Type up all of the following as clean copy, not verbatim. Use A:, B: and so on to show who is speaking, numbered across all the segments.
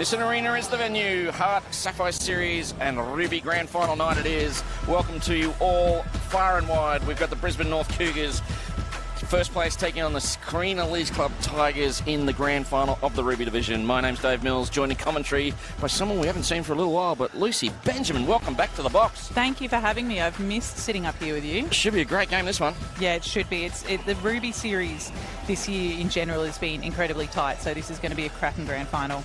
A: Nissan Arena is the venue. Heart, Sapphire Series and Ruby Grand Final night it is. Welcome to you all far and wide. We've got the Brisbane North Cougars, first place, taking on the Carina Leagues Club Tigers in the Grand Final of the Ruby Division. My name's Dave Mills, joined in commentary by someone we haven't seen for a little while, but Lucy Benjamin, welcome back to the box.
B: Thank you for having me. I've missed sitting up here with you.
A: Should be a great game, this one.
B: Yeah, it should be. The Ruby Series this year in general has been incredibly tight, so this is going to be a cracking Grand Final.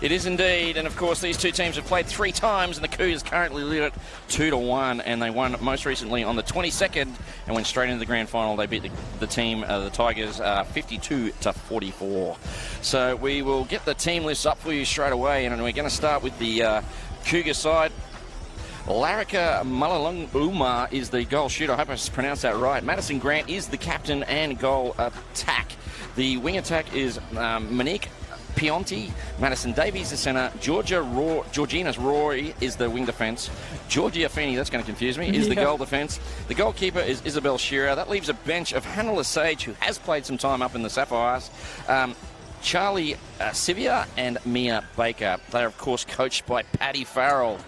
A: It is indeed, and of course these two teams have played 3 times, and the Cougars currently lead it 2-1, and they won most recently on the 22nd and went straight into the Grand Final. They beat the team, the Tigers, 52-44. So we will get the team lists up for you straight away, and we're going to start with the Cougar side. Larika Malalunguma is the goal shooter. I hope I pronounced that right. Madison Grant is the captain and goal attack. The wing attack is Monique Pionti, Madison Davies the centre, Georgina Roy is the wing defence, Georgia Feeney, that's going to confuse me, is the goal defence. The goalkeeper is Isabel Shearer. That leaves a bench of Hannah Lesage, who has played some time up in the Sapphires, Charlie Sivia and Mia Baker. They are of course coached by Paddy Farrell.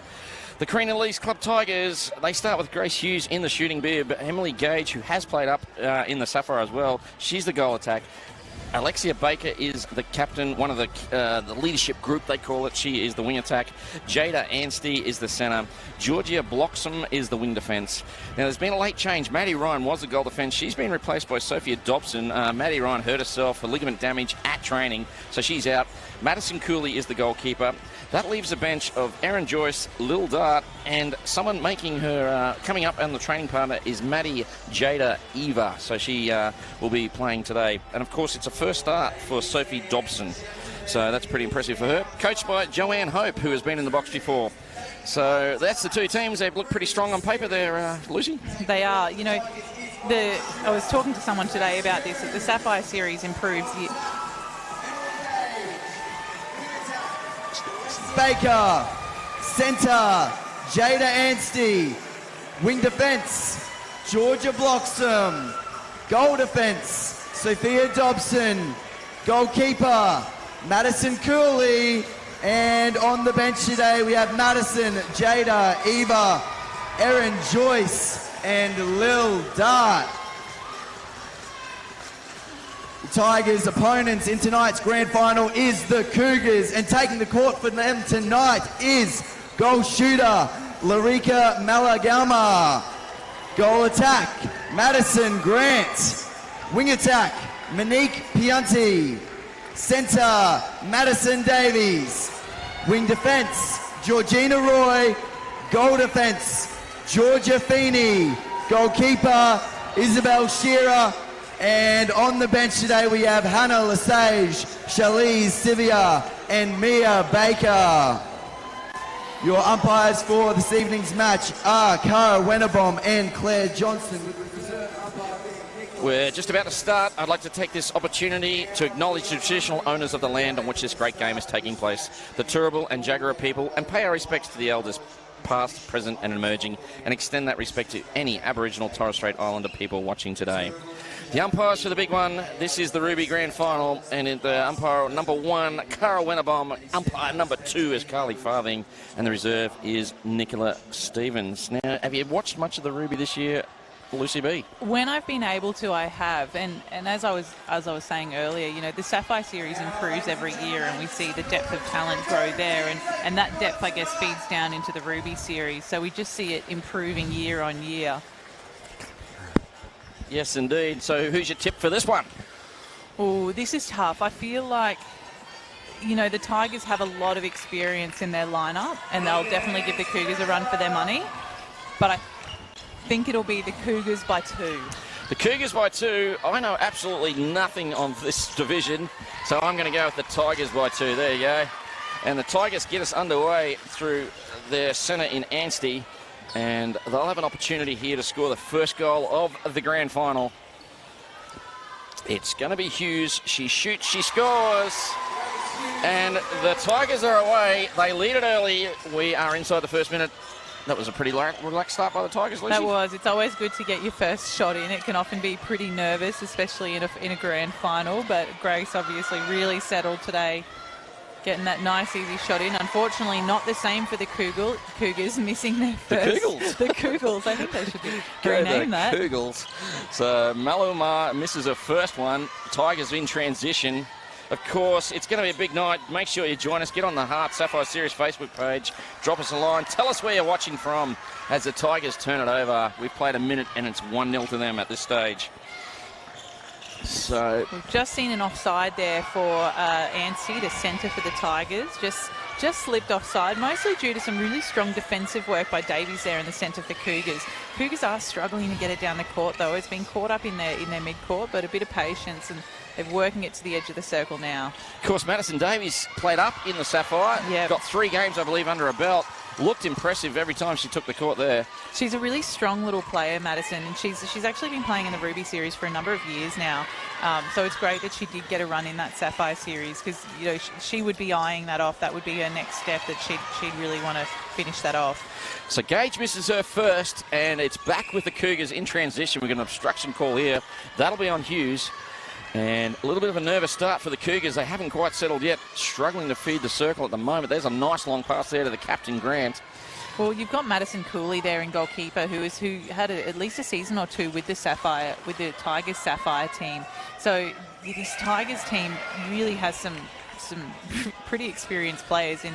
A: The Carina Leagues Club Tigers, they start with Grace Hughes in the shooting bib, Emily Gage, who has played up in the Sapphire as well, she's the goal attack. Alexia Baker is the captain, one of the leadership group, they call it. She is the wing attack. Jada Anstey is the centre. Georgia Bloxham is the wing defence. Now, there's been a late change. Maddie Ryan was the goal defence. She's been replaced by Sophia Dobson. Maddie Ryan hurt herself for ligament damage at training, so she's out. Madison Cooley is the goalkeeper. That leaves a bench of Erin Joyce, Lil Dart, and someone making her coming up on the training partner is Maddie Jada Eva. So she will be playing today. And of course, it's a first start for Sophie Dobson. So that's pretty impressive for her. Coached by Joanne Hope, who has been in the box before. So that's the two teams. They look pretty strong on paper there, Lucy.
B: They are. You know, I was talking to someone today about this, that the Sapphire Series improves.
C: Baker, centre, Jada Anstey, wing defence, Georgia Bloxham, goal defence, Sophia Dobson, goalkeeper, Madison Cooley, and on the bench today we have Madison, Jada, Eva, Erin Joyce, and Lil Dart. Tigers' opponents in tonight's grand final is the Cougars, and taking the court for them tonight is goal shooter Larika Malagama, goal attack Madison Grant, wing attack Monique Pianti, centre Madison Davies, wing defence Georgina Roy, goal defence Georgia Feeney, goalkeeper Isabel Shearer. And on the bench today we have Hannah Lesage, Charlize Sivia and Mia Baker. Your umpires for this evening's match are Cara Wennebaum and Claire Johnson.
A: We're just about to start. I'd like to take this opportunity to acknowledge the traditional owners of the land on which this great game is taking place, the Turrbal and Jagera people, and pay our respects to the elders, past, present and emerging, and extend that respect to any Aboriginal Torres Strait Islander people watching today. The umpires for the big one, this is the Ruby Grand Final, and the umpire number 1, Cara Wennebaum, umpire number 2 is Carly Farthing, and the reserve is Nicola Stevens. Now, have you watched much of the Ruby this year, Lucy B?
B: When I've been able to, I have, and as I was saying earlier, you know, the Sapphire Series improves every year, and we see the depth of talent grow there, and that depth, I guess, feeds down into the Ruby Series, so we just see it improving year on year.
A: Yes, indeed. So who's your tip for this one?
B: Oh, this is tough. I feel like, you know, the Tigers have a lot of experience in their lineup, and they'll definitely give the Cougars a run for their money, but I think it'll be the Cougars by 2.
A: The Cougars by 2. I know absolutely nothing on this division, so I'm going to go with the Tigers by 2. There you go. And the Tigers get us underway through their centre in Anstey, and they'll have an opportunity here to score the first goal of the grand final. It's going to be Hughes. She shoots, she scores. And the Tigers are away. They lead it early. We are inside the first minute. That was a pretty relaxed start by the Tigers, Lucy.
B: That was. It's always good to get your first shot in. It can often be pretty nervous, especially in a grand final. But Grace obviously really settled today. Getting that nice, easy shot in. Unfortunately, not the same for the Cougars, missing their first. The Cougars. I think they should rename that.
A: Cougars. So Maluma misses her first one. Tigers in transition. Of course, it's going to be a big night. Make sure you join us. Get on the Heart Sapphire Series Facebook page. Drop us a line. Tell us where you're watching from as the Tigers turn it over. We've played a minute and it's 1-0 to them at this stage. So
B: we've just seen an offside there for Anstey, the centre for the Tigers. Just slipped offside, mostly due to some really strong defensive work by Davies there in the centre for Cougars. Cougars are struggling to get it down the court, though. It's been caught up in their mid-court, but a bit of patience, and they're working it to the edge of the circle now. Of
A: course, Madison Davies played up in the Sapphire.
B: Yep. Got
A: 3 games, I believe, under her belt. Looked impressive every time she took the court there.
B: She's a really strong little player, Madison, and she's actually been playing in the Ruby Series for a number of years now. So it's great that she did get a run in that Sapphire Series, because she would be eyeing that off. That would be her next step, that she'd really want to finish that off.
A: So Gage misses her first, and it's back with the Cougars in transition. We've got an obstruction call here. That'll be on Hughes. And a little bit of a nervous start for the Cougars. They haven't quite settled yet, struggling to feed the circle at the moment. There's a nice long pass there to the captain, Grant.
B: Well, you've got Madison Cooley there in goalkeeper, who had at least a season or two with the Tigers Sapphire team. So this Tigers team really has some pretty experienced players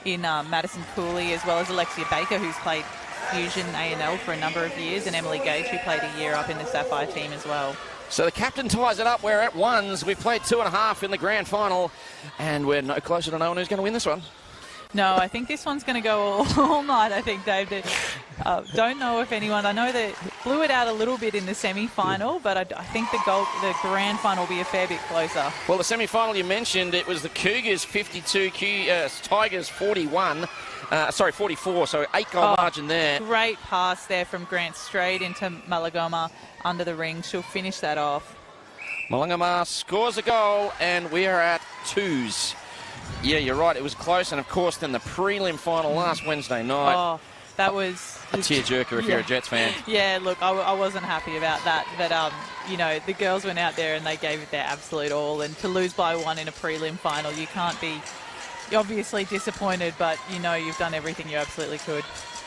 B: in Madison Cooley, as well as Alexia Baker, who's played Fusion A&L for a number of years, and Emily Gage, who played a year up in the Sapphire team as well.
A: So the captain ties it up. We're at 1s. We've played 2.5 in the grand final, and we're no closer to knowing who's going to win this one.
B: No, I think this one's going to go all night, I think, Dave. Don't know if anyone... I know they blew it out a little bit in the semi-final, but I think the grand final will be a fair bit closer.
A: Well, the semi-final you mentioned, it was the Cougars 52, Tigers 41. 44, so 8-goal margin there.
B: Great pass there from Grant straight into Malagoma under the ring. She'll finish that off.
A: Malagoma scores a goal, and we are at 2s. Yeah, you're right. It was close, and of course, then the prelim final last Wednesday night.
B: Oh, that was
A: a tearjerker if you're a Jets fan.
B: Yeah, look, I wasn't happy about that. But the girls went out there and they gave it their absolute all, and to lose by 1 in a prelim final, you can't be. You're obviously disappointed, but you've done everything you absolutely could.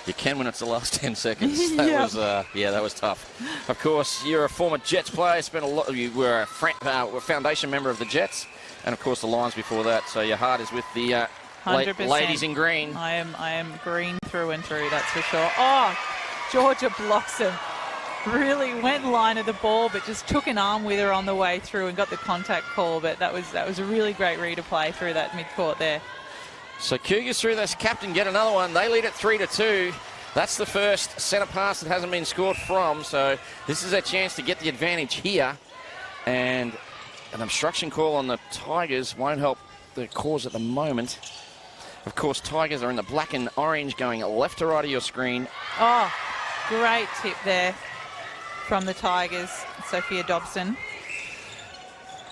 A: You can when it's the last 10 seconds. That was tough. Of course, you're a former Jets player. You were a foundation member of the Jets, and of course the Lions before that. So your heart is with the
B: 100%.
A: Ladies in green.
B: I am green through and through. That's for sure. Oh, Georgia Blossom really went line of the ball, but just took an arm with her on the way through and got the contact call. But that was a really great read of play through that mid-court there.
A: So Cougars through this captain get another one. They lead it 3-2. That's the first centre pass that hasn't been scored from. So this is a chance to get the advantage here. And an obstruction call on the Tigers won't help the cause at the moment. Of course, Tigers are in the black and orange going left to right of your screen.
B: Oh, great tip there from the Tigers, Sophia Dobson.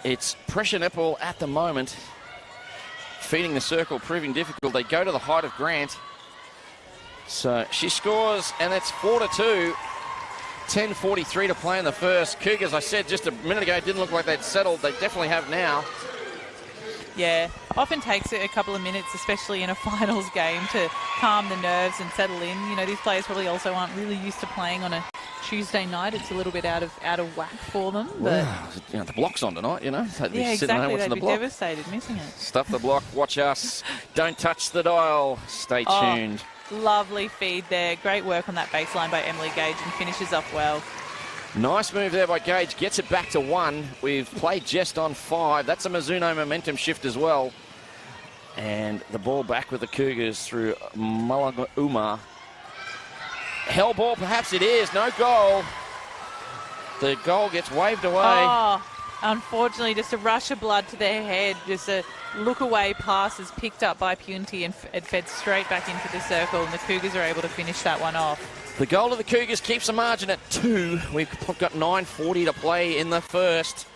A: It's pressure nipple at the moment. Feeding the circle, proving difficult. They go to the height of Grant. So she scores, and it's 4-2. 10:43 to play in the first. Cougars, I said just a minute ago, didn't look like they'd settled. They definitely have now.
B: Yeah, often takes a couple of minutes, especially in a finals game, to calm the nerves and settle in. These players probably also aren't really used to playing on a Tuesday night. It's a little bit out of whack for them. But
A: the block's on tonight,
B: Yeah, exactly. They'd be devastated missing it.
A: Stuff the block. Watch us. Don't touch the dial. Stay tuned.
B: Lovely feed there. Great work on that baseline by Emily Gage, and finishes off well.
A: Nice move there by Gage. Gets it back to 1. We've played just on 5. That's a Mizuno momentum shift as well. And the ball back with the Cougars through Malagoma. Hell ball, perhaps it is. No goal. The goal gets waved away.
B: Oh, unfortunately, just a rush of blood to their head. Just a look-away pass is picked up by Punty and it fed straight back into the circle, and the Cougars are able to finish that one off.
A: The goal of the Cougars keeps the margin at 2. We've got 9:40 to play in the first.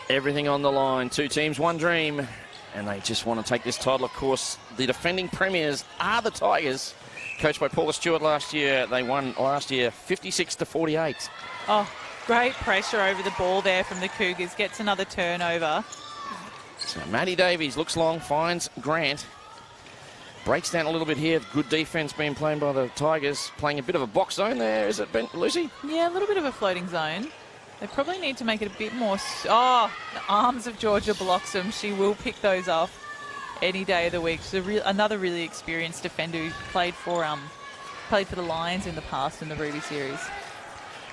A: Everything on the line. 2 teams, 1 dream. And they just want to take this title. Of course, the defending premiers are the Tigers. Coached by Paula Stewart last year. They won last year 56-48.
B: Oh, great pressure over the ball there from the Cougars. Gets another turnover.
A: So Maddie Davies looks long, finds Grant. Breaks down a little bit here. Good defence being played by the Tigers. Playing a bit of a box zone there, is it, Lucy?
B: Yeah, a little bit of a floating zone. They probably need to make it a bit more... Oh, the arms of Georgia blocks them. She will pick those off any day of the week. She's another really experienced defender who played for the Lions in the past in the Ruby series.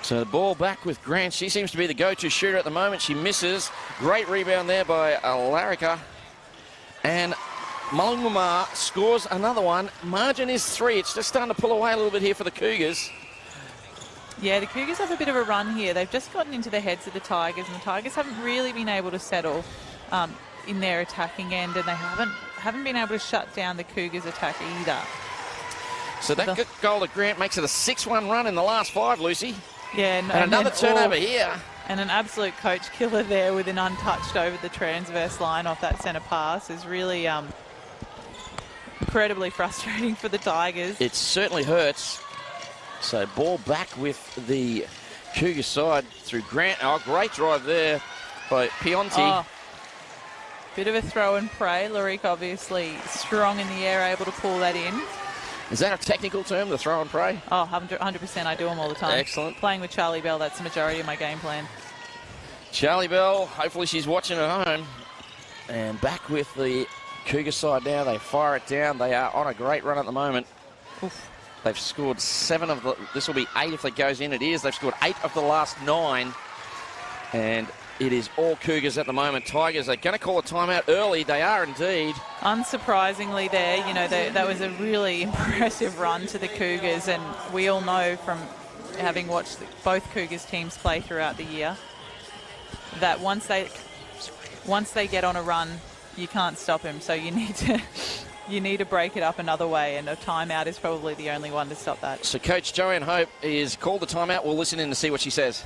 A: So the ball back with Grant. She seems to be the go-to shooter at the moment. She misses. Great rebound there by Larrica. And Malunguma scores another one. Margin is 3. It's just starting to pull away a little bit here for the Cougars.
B: Yeah, the Cougars have a bit of a run here. They've just gotten into the heads of the Tigers, and the Tigers haven't really been able to settle in their attacking end, and they haven't been able to shut down the Cougars' attack either.
A: So that goal to Grant makes it a 6-1 run in the last 5, Lucy.
B: Yeah,
A: and another turnover here.
B: And an absolute coach killer there with an untouched over the transverse line off that centre pass is really incredibly frustrating for the Tigers.
A: It certainly hurts. So ball back with the Cougar side through Grant. Oh, great drive there by Pionti.
B: Oh, bit of a throw and pray. Larique obviously strong in the air, able to pull that in.
A: Is that a technical term, the throw and pray?
B: Oh, 100%. I do them all the time.
A: Excellent.
B: Playing with Charlie Bell, that's the majority of my game plan.
A: Charlie Bell, hopefully she's watching at home. And back with the Cougar side now. They fire it down. They are on a great run at the moment.
B: Oof.
A: They've scored 7 of the... This will be 8 if it goes in. It is. They've scored 8 of the last 9. And it is all Cougars at the moment. Tigers are going to call a timeout early. They are indeed.
B: Unsurprisingly there, you know, that was a really impressive run to the Cougars, and we all know from having watched both Cougars teams play throughout the year that once they get on a run, you can't stop them. So you need to break it up another way, and a timeout is probably the only one to stop that.
A: So Coach Joanne Hope is called the timeout. We'll listen in to see what she says.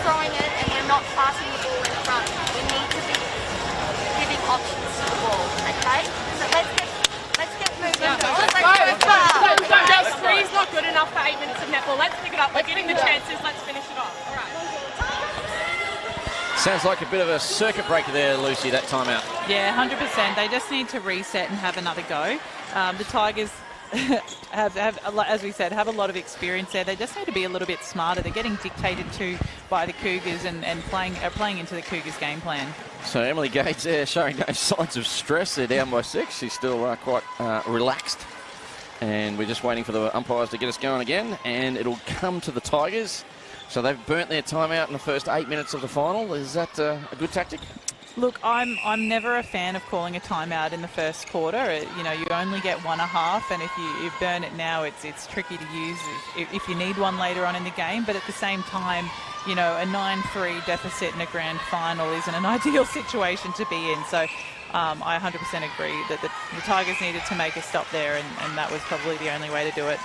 D: Throwing it and we're not passing the ball in front. We need to be giving options to the ball, okay? So let's get moving.
E: Three's not good enough for 8 minutes of netball. Let's pick it up. We're getting the chances. Let's finish it off. All right.
A: Sounds like a bit of a circuit breaker there, Lucy, that timeout.
B: Yeah, 100%. They just need to reset and have another go. The Tigers have, as we said, have a lot of experience there. They just need to be a little bit smarter. They're getting dictated to by the Cougars and playing into the Cougars' game plan.
A: So Emily Gates there showing no signs of stress. They're down by 6. She's still quite relaxed. And we're just waiting for the umpires to get us going again. And it'll come to the Tigers. So they've burnt their timeout in the first 8 minutes of the final. Is that a good tactic?
B: Look, I'm never a fan of calling a timeout in the first quarter. You know, you only get 1.5, and if you burn it now, it's tricky to use if you need one later on in the game. But at the same time, you know, a 9-3 deficit in a grand final isn't an ideal situation to be in. So I 100% agree that the Tigers needed to make a stop there, and that was probably the only way to do it.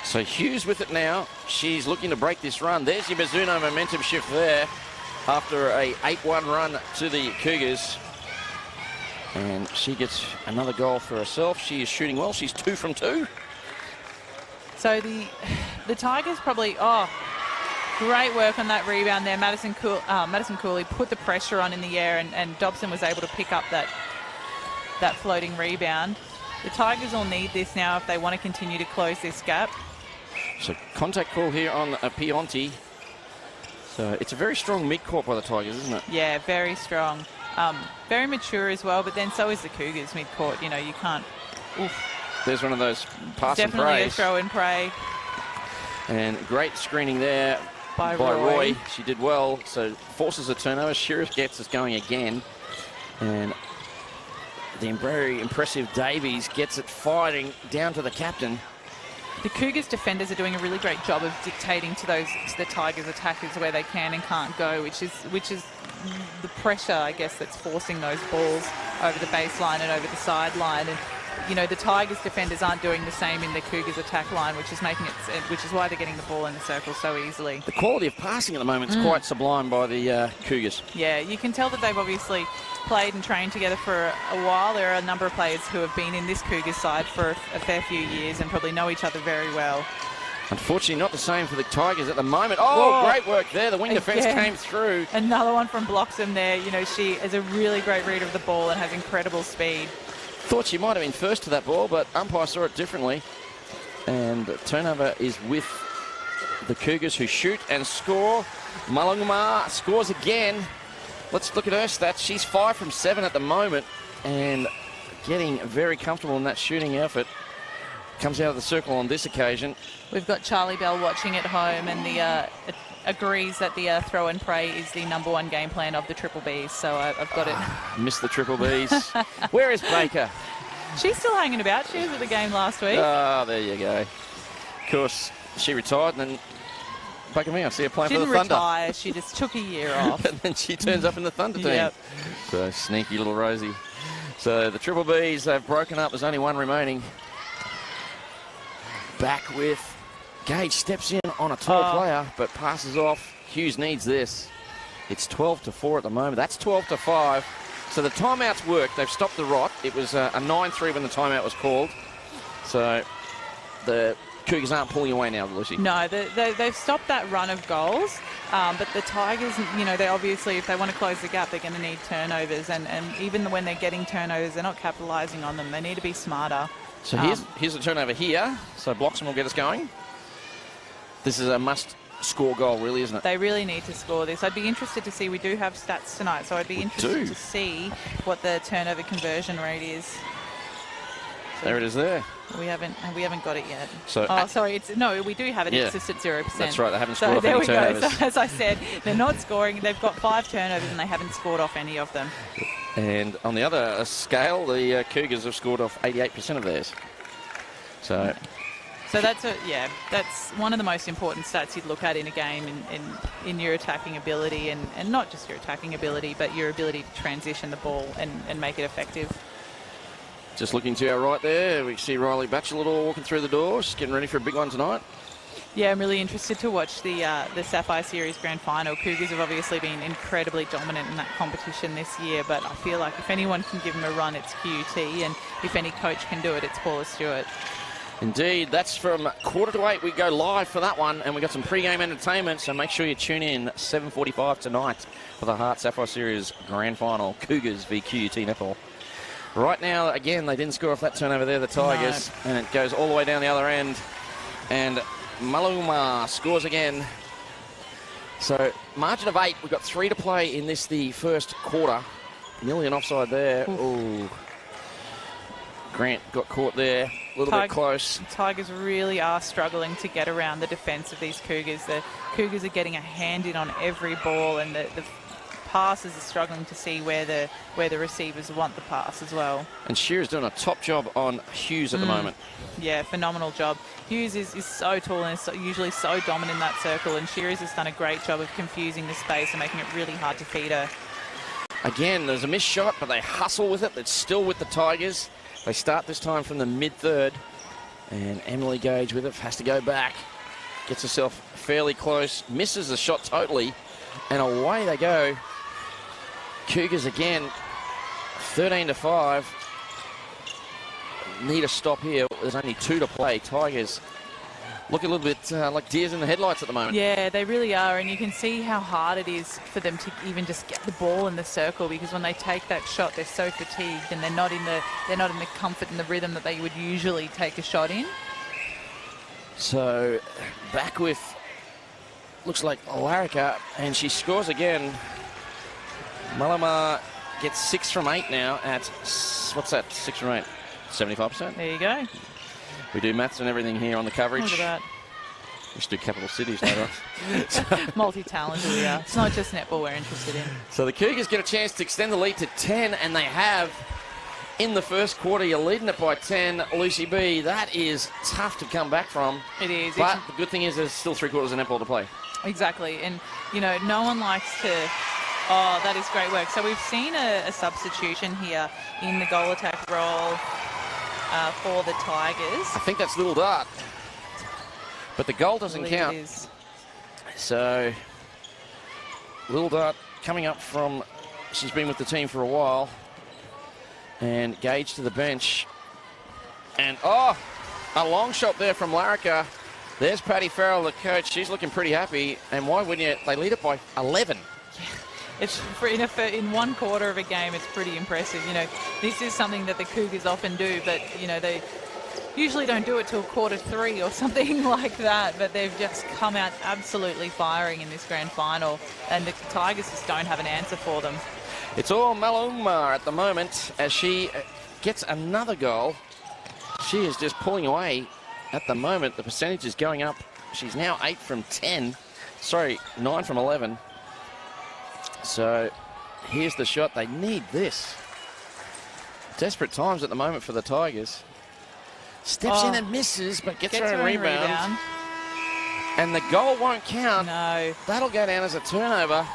A: So Hughes with it now. She's looking to break this run. There's your Mizuno momentum shift there after a 8-1 run to the Cougars. And she gets another goal for herself. She is shooting well. She's 2 from 2.
B: So the Tigers probably... Great work on that rebound there. Madison Cooley put the pressure on in the air, and Dobson was able to pick up that floating rebound. The Tigers will need this now if they want to continue to close this gap.
A: So contact call here on Pionti. So it's a very strong mid-court by the Tigers, isn't it?
B: Yeah, very strong. Very mature as well, but then so is the Cougars mid-court. You know, you can't... Oof.
A: There's one of those pass and
B: Definitely
A: prays.
B: a throw and pray.
A: And great screening there by Roy. She did well, so forces a turnover. Sheriff gets us going again. And the very impressive Davies gets it fighting down to the captain.
B: The Cougars defenders are doing a really great job of dictating to the Tigers attackers where they can and can't go, which is the pressure, I guess, that's forcing those balls over the baseline and over the sideline. And you know, the Tigers defenders aren't doing the same in the Cougars attack line, which is why they're getting the ball in the circle so easily.
A: The quality of passing at the moment is quite sublime by the Cougars.
B: Yeah, you can tell that they've obviously played and trained together for a while. There are a number of players who have been in this Cougars side for a fair few years and probably know each other very well.
A: Unfortunately, not the same for the Tigers at the moment. Oh, great work there. The wing defence came through.
B: Another one from Bloxham there. You know, she is a really great reader of the ball and has incredible speed.
A: Thought she might have been first to that ball, but umpire saw it differently. And the turnover is with the Cougars, who shoot and score. Malungma scores again. Let's look at her stats. She's 5 from 7 at the moment and getting very comfortable in that shooting effort. Comes out of the circle on this occasion.
B: We've got Charlie Bell watching at home, and agrees that the throw and pray is the #1 game plan of the Triple Bs. So I've got it.
A: Missed the Triple Bs. Where is Baker?
B: She's still hanging about. She was at the game last week.
A: Ah, there you go. Of course, she retired, and then Baker me, I see her playing
B: She
A: for the
B: didn't
A: Thunder.
B: retire. She just took a year off.
A: And then she turns up in the Thunder team.
B: Yep.
A: So sneaky little Rosie. So the Triple Bs have broken up. There's only one remaining. Back with Gage, steps in on a tall player, but passes off. Hughes needs this. It's 12-4 at the moment. That's 12-5. So the timeouts worked. They've stopped the rot. It was a 9-3 when the timeout was called. So the Cougars aren't pulling away now, Lucy.
B: No, they've stopped that run of goals, but the Tigers, you know, they obviously, if they want to close the gap, they're going to need turnovers, and even when they're getting turnovers, they're not capitalising on them. They need to be smarter.
A: So here's a turnover here. So Bloxham will get us going. This is a must-score goal, really, isn't it?
B: They really need to score this. I'd be interested to see. We do have stats tonight, so I'd be interested to see what the turnover conversion rate is.
A: There it is there.
B: We haven't got it yet.
A: So
B: sorry. We do have it.
A: Yeah.
B: It's just at 0%.
A: That's right. They haven't scored off any
B: there
A: turnovers.
B: we go. So, as I said, they're not scoring. They've got 5 turnovers and they haven't scored off any of them.
A: And on the other scale, the Cougars have scored off 88% of theirs. So
B: that's one of the most important stats you'd look at in a game in your attacking ability, and not just your attacking ability, but your ability to transition the ball and make it effective.
A: just looking to our right there, we see Riley Batchelor walking through the door. She's getting ready for a big one tonight.
B: Yeah, I'm really interested to watch the Sapphire Series Grand Final. Cougars have obviously been incredibly dominant in that competition this year, but I feel like if anyone can give them a run, it's QUT, and if any coach can do it, it's Paula Stewart.
A: Indeed, that's from 7:45. We go live for that one, and we got some pre-game entertainment, so make sure you tune in 7:45 tonight for the Hart Sapphire Series Grand Final, Cougars v QUT netball. Right now, again, they didn't score off that turnover there, the Tigers, and it goes all the way down the other end, and Maluma scores again. So, margin of 8. We've got 3 to play in this, the first quarter. Nearly an offside there. Ooh. Grant got caught there. A little bit close.
B: Tigers really are struggling to get around the defence of these Cougars. The Cougars are getting a hand in on every ball, and the passes are struggling to see where the receivers want the pass as well.
A: And Shearer's doing a top job on Hughes at the moment.
B: Yeah, phenomenal job. Hughes is so tall and is usually so dominant in that circle, and Shearer's has done a great job of confusing the space and making it really hard to feed her.
A: Again, there's a missed shot, but they hustle with it. It's still with the Tigers. They start this time from the mid-third, and Emily Gage with it has to go back. Gets herself fairly close, misses the shot totally, and away they go. Cougars again, 13-5. Need a stop here. There's only 2 to play. Tigers look a little bit like deers in the headlights at the moment.
B: Yeah, they really are, and you can see how hard it is for them to even just get the ball in the circle, because when they take that shot, they're so fatigued and they're not in the comfort and the rhythm that they would usually take a shot in.
A: So back with, looks like Larrica, and she scores again. Malama gets 6 from 8 now at, what's that, 6 from 8? 75%?
B: There you go.
A: We do maths and everything here on the coverage.
B: Look at that.
A: We should do capital cities later on.
B: Multi-talented we are. It's not just netball we're interested in.
A: So the Cougars get a chance to extend the lead to 10, and they have in the first quarter. You're leading it by 10, Lucy B. That is tough to come back from.
B: It is.
A: But the good thing is there's still 3 quarters of netball to play.
B: Exactly. And, you know, no one likes to... Oh, that is great work. So we've seen a substitution here in the goal attack role. for the Tigers.
A: I think that's Little Dart. But the goal doesn't count.
B: It is.
A: So, Little Dart coming up from, she's been with the team for a while. And Gage to the bench. And, oh, a long shot there from Larrica. There's Paddy Farrell, the coach. She's looking pretty happy. And why wouldn't you? They lead it by 11.
B: It's in one quarter of a game, it's pretty impressive. You know, this is something that the Cougars often do, but, you know, they usually don't do it till quarter 3 or something like that, but they've just come out absolutely firing in this grand final, and the Tigers just don't have an answer for them.
A: It's all Maluma at the moment as she gets another goal. She is just pulling away at the moment. The percentage is going up. She's now 8 from 10. Sorry, 9 from 11. So here's the shot. They need this. Desperate times at the moment for the Tigers. Steps in and misses, but gets her own rebound. And the goal won't count.
B: No.
A: That'll go down as a turnover.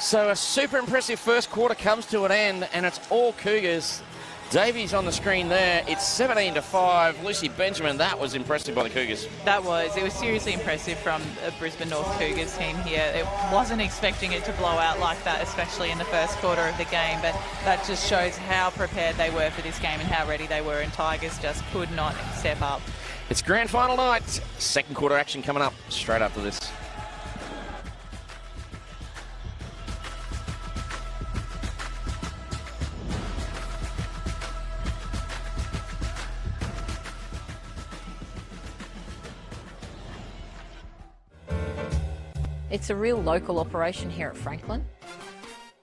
A: So a super impressive first quarter comes to an end, and it's all Cougars. Davies on the screen there. It's 17-5. Lucy Benjamin, that was impressive by the Cougars.
B: That was. It was seriously impressive from the Brisbane North Cougars team here. It wasn't expecting it to blow out like that, especially in the first quarter of the game, but that just shows how prepared they were for this game and how ready they were, and Tigers just could not step up.
A: It's grand final night. Second quarter action coming up straight after this.
F: It's a real local operation here at Franklin.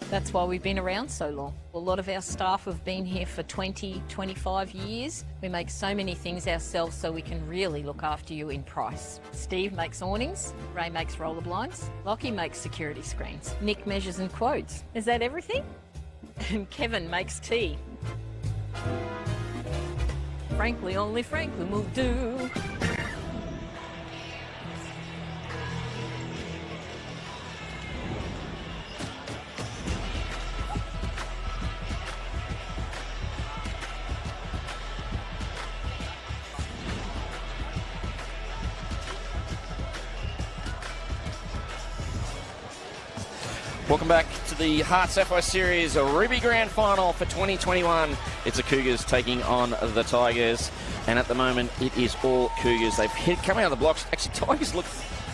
F: That's why we've been around so long. A lot of our staff have been here for 20, 25 years. We make so many things ourselves so we can really look after you in price. Steve makes awnings, Ray makes roller blinds, Lockie makes security screens, Nick measures and quotes. Is that everything? And Kevin makes tea. Frankly, only Franklin will do.
A: Welcome back to the Heart Sapphire Series Ruby Grand Final for 2021. It's the Cougars taking on the Tigers, and at the moment it is all Cougars. They've hit coming out of the blocks. Actually, Tigers look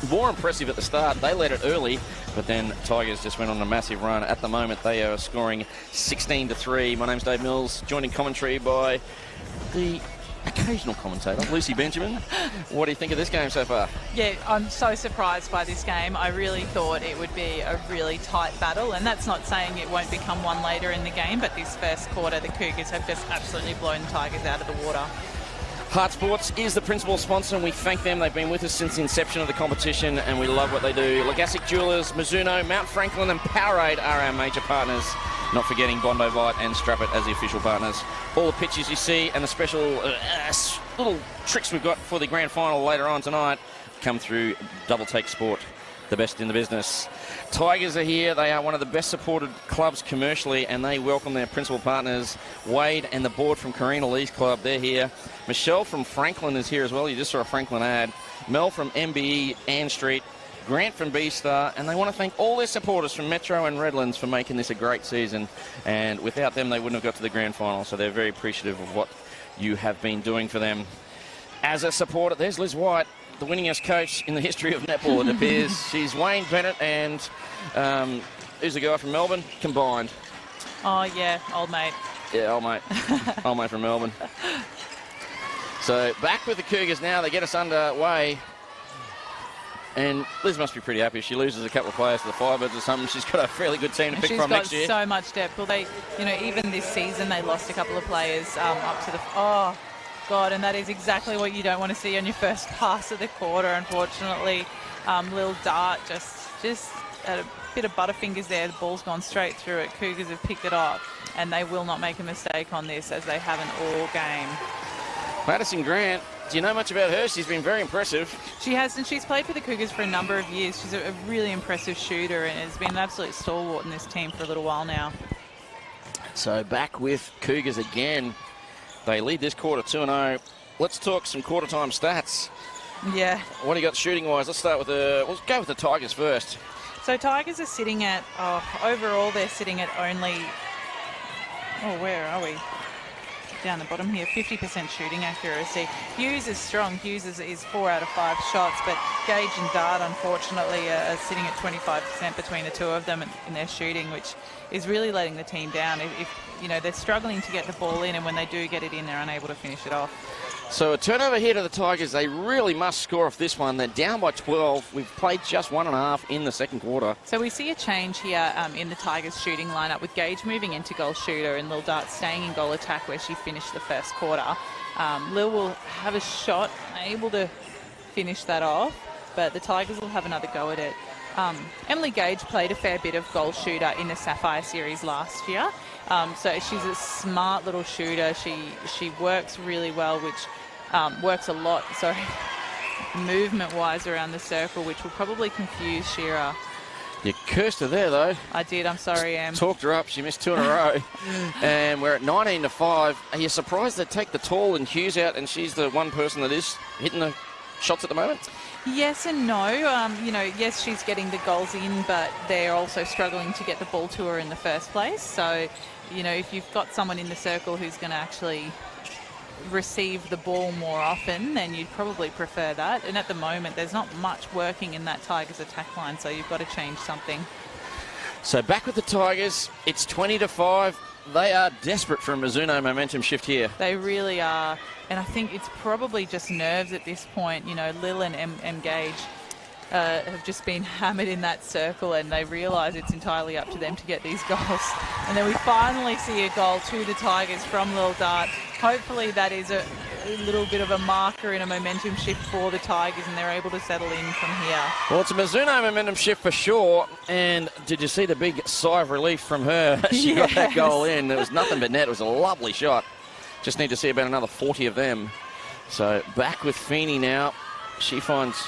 A: more impressive at the start. They led it early, but then Tigers just went on a massive run. At the moment, they are scoring 16-3. My name's Dave Mills, joined in commentary by the occasional commentator, Lucy Benjamin. What do you think of this game so far?
B: Yeah, I'm so surprised by this game. I really thought it would be a really tight battle, and that's not saying it won't become one later in the game, but this first quarter, the Cougars have just absolutely blown the Tigers out of the water.
A: Heart Sports is the principal sponsor, and we thank them. They've been with us since the inception of the competition, and we love what they do. Legassic Jewelers, Mizuno, Mount Franklin and Powerade are our major partners. Not forgetting Bondi Vite and Strap It as the official partners. All the pictures you see and the special little tricks we've got for the grand final later on tonight come through Double Take Sport, the best in the business. Tigers are here. They are one of the best supported clubs commercially, and they welcome their principal partners, Wade and the board from Carina Lee's club. They're here. Michelle from Franklin is here as well. You just saw a Franklin ad. Mel from MBE, Ann Street. Grant from B-Star, and they want to thank all their supporters from Metro and Redlands for making this a great season, and without them they wouldn't have got to the grand final, so they're very appreciative of what you have been doing for them. As a supporter, there's Liz White, the winningest coach in the history of netball, it appears. She's Wayne Bennett and who's the guy from Melbourne? Combined.
B: Oh, yeah, old mate.
A: Yeah, old mate. Old mate from Melbourne. So back with the Cougars now. They get us underway. And Liz must be pretty happy. If she loses a couple of players to the Firebirds or something, she's got a fairly good team to pick from next year.
B: She's got so much depth. Well, they, you know, even this season they lost a couple of players up to the. Oh, God! And that is exactly what you don't want to see on your first pass of the quarter. Unfortunately, Lil Dart just had a bit of butterfingers there. The ball's gone straight through it. Cougars have picked it up, and they will not make a mistake on this, as they haven't all game.
A: Madison Grant. Do you know much about her? She's been very impressive.
B: She has, and she's played for the Cougars for a number of years. She's a really impressive shooter and has been an absolute stalwart in this team for a little while now.
A: So back with Cougars again. They lead this quarter 2-0. Let's talk some quarter time stats.
B: Yeah.
A: What do you got shooting-wise? Let's start with we'll go with the Tigers first.
B: So Tigers are sitting at, overall they're sitting at only, where are we? Down the bottom here, 50% shooting accuracy. Hughes is strong. Hughes is 4 out of 5 shots, but Gage and Dart, unfortunately, are sitting at 25% between the two of them in their shooting, which is really letting the team down. If you know, they're struggling to get the ball in, and when they do get it in, they're unable to finish it off.
A: So a turnover here to the Tigers. They really must score off this one. They're down by 12. We've played just 1.5 in the second quarter.
B: So we see a change here in the Tigers shooting lineup, with Gage moving into goal shooter and Lil Dart staying in goal attack where she finished the first quarter. Lil will have a shot, able to finish that off, but the Tigers will have another go at it. Emily Gage played a fair bit of goal shooter in the Sapphire Series last year. So she's a smart little shooter. She works really well, which works a lot, movement-wise around the circle, which will probably confuse Shearer.
A: You cursed her there, though.
B: I did. I'm sorry, Em.
A: Talked her up. She missed 2 in a row. And we're at 19-5. Are you surprised they take the tall and Hughes out, and she's the one person that is hitting the shots at the moment?
B: Yes and no. Yes, she's getting the goals in, but they're also struggling to get the ball to her in the first place. So, if you've got someone in the circle who's going to actually receive the ball more often, then you'd probably prefer that. And at the moment, there's not much working in that Tigers attack line, so you've got to change something.
A: So back with the Tigers. It's 20-5. They are desperate for a Mizuno momentum shift here.
B: They really are. And I think it's probably just nerves at this point. Lil and M. Gage have just been hammered in that circle, and they realise it's entirely up to them to get these goals. And then we finally see a goal to the Tigers from Lil Dart. Hopefully that is a little bit of a marker in a momentum shift for the Tigers, and they're able to settle in from here.
A: Well, it's a Mizuno momentum shift for sure. And did you see the big sigh of relief from her? She got that goal in. It was nothing but net. It was a lovely shot. Just need to see about another 40 of them. So back with Feeney now. She finds...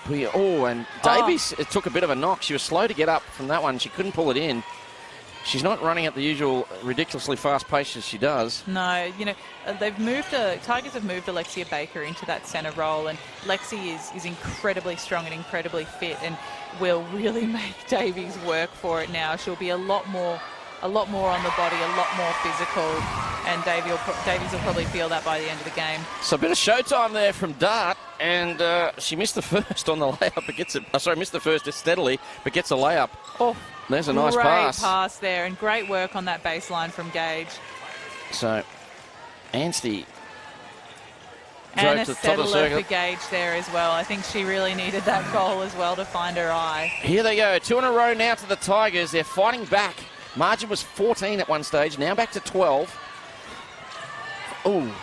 A: and Davies it took a bit of a knock. She was slow to get up from that one. She couldn't pull it in. She's not running at the usual ridiculously fast pace as she does.
B: No, Tigers have moved Alexia Baker into that centre role, and Lexi is incredibly strong and incredibly fit, and will really make Davies work for it now. She'll be a lot more on the body, a lot more physical, and Davies will probably feel that by the end of the game.
A: So a bit of showtime there from Dart, and she missed the first on the layup, but gets it. Missed the first steadily, but gets a layup.
B: Oh,
A: there's a nice
B: pass.
A: pass.
B: Great pass there, and great work on that baseline from Gage.
A: So Anstey
B: And
A: drove
B: a
A: to the top of the
B: settler
A: circle.
B: for Gage there as well. I think she really needed that goal as well to find her eye.
A: Here they go, 2 in a row now to the Tigers. They're fighting back. Margin was 14 at one stage, now back to 12. Oh,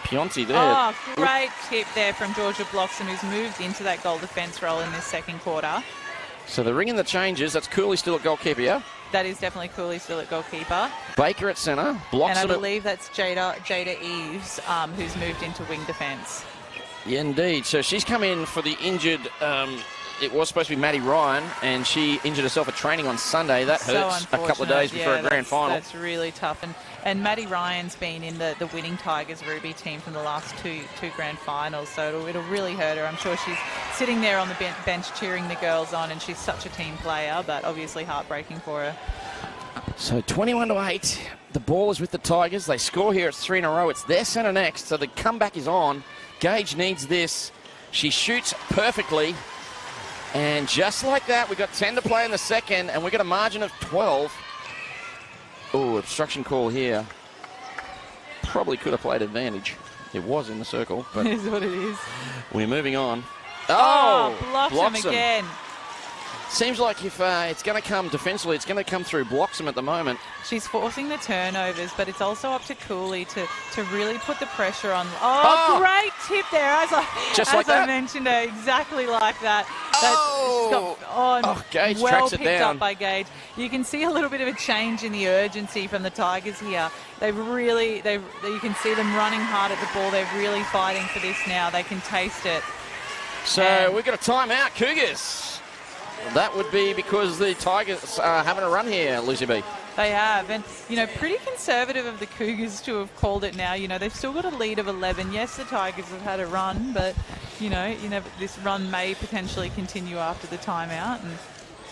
A: Pionti there.
B: Oh, great tip there from Georgia Bloxham, who's moved into that goal defence role in this second quarter.
A: So they're ringing the changes. That's Cooley still at goalkeeper, yeah?
B: That is definitely Cooley still at goalkeeper.
A: Baker at centre.
B: And I believe that's Jada Eves, who's moved into wing defence.
A: Yeah, indeed. So she's come in for the injured... it was supposed to be Maddie Ryan, and she injured herself at training on Sunday. That hurts a couple of days before a grand final.
B: That's really tough. And Maddie Ryan's been in the winning Tigers Ruby team from the last two grand finals, so it'll really hurt her. I'm sure she's sitting there on the bench cheering the girls on, and she's such a team player, but obviously heartbreaking for her.
A: So 21-8. The ball is with the Tigers. They score here. It's 3 in a row. It's their centre next, so the comeback is on. Gage needs this. She shoots perfectly. And just like that, we've got 10 to play in the second, and we've got a margin of 12. Oh, obstruction call here. Probably could have played advantage. It was in the circle, but
B: It is what it is.
A: we're moving on.
B: Bloxham again.
A: Seems like if it's going to come defensively, it's going to come through Bloxham at the moment.
B: She's forcing the turnovers, but it's also up to Cooley to really put the pressure on. Great tip there. As I mentioned, exactly like that.
A: Gage
B: well
A: tracks it
B: picked
A: down.
B: up by Gage. You can see a little bit of a change in the urgency from the Tigers here. You can see them running hard at the ball. They're really fighting for this now. They can taste it.
A: So we've got a timeout, Cougars. That would be because the Tigers are having a run here, Lucy B.
B: They have, and pretty conservative of the Cougars to have called it now. They've still got a lead of 11. Yes, the Tigers have had a run, but this run may potentially continue after the timeout. And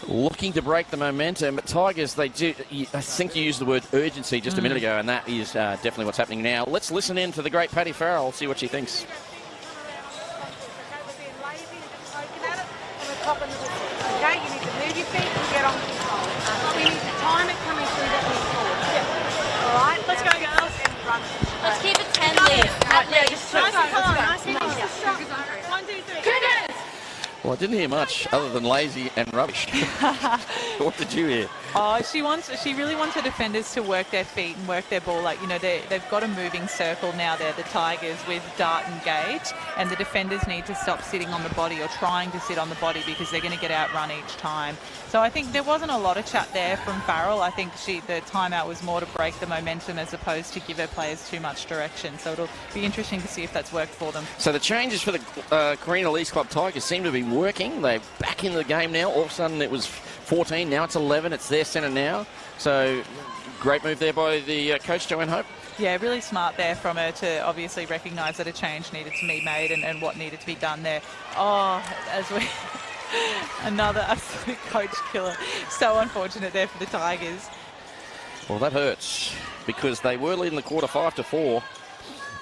A: looking to break the momentum, but Tigers, they do. I think you used the word urgency just a minute ago, and that is definitely what's happening now. Let's listen in to the great Paddy Farrell, see what she thinks.
G: Okay, you need to move your feet and get on control. We need to time it coming through that knee forward. All right, let's go, girls.
F: Let's keep it 10 lead.
G: Nice and easy. 1, 2, 3. Cougars!
A: Well, I didn't hear much other than lazy and rubbish. What did you hear?
B: Oh, she really wants her defenders to work their feet and work their ball. They've got a moving circle now there, the Tigers, with Dart and Gage, and the defenders need to stop sitting on the body or trying to sit on the body because they're going to get outrun each time. So I think there wasn't a lot of chat there from Farrell. I think the timeout was more to break the momentum as opposed to give her players too much direction. So it'll be interesting to see if that's worked for them.
A: So the changes for the Carina Lease Club Tigers seem to be working. They're back in the game now. All of a sudden it was 14, now it's 11. It's their centre now. So great move there by the coach, Joanne Hope.
B: Yeah, really smart there from her to obviously recognise that a change needed to be made and what needed to be done there. Oh, as we... Another absolute coach killer. So unfortunate there for the Tigers.
A: Well, that hurts because they were leading the quarter 5-4,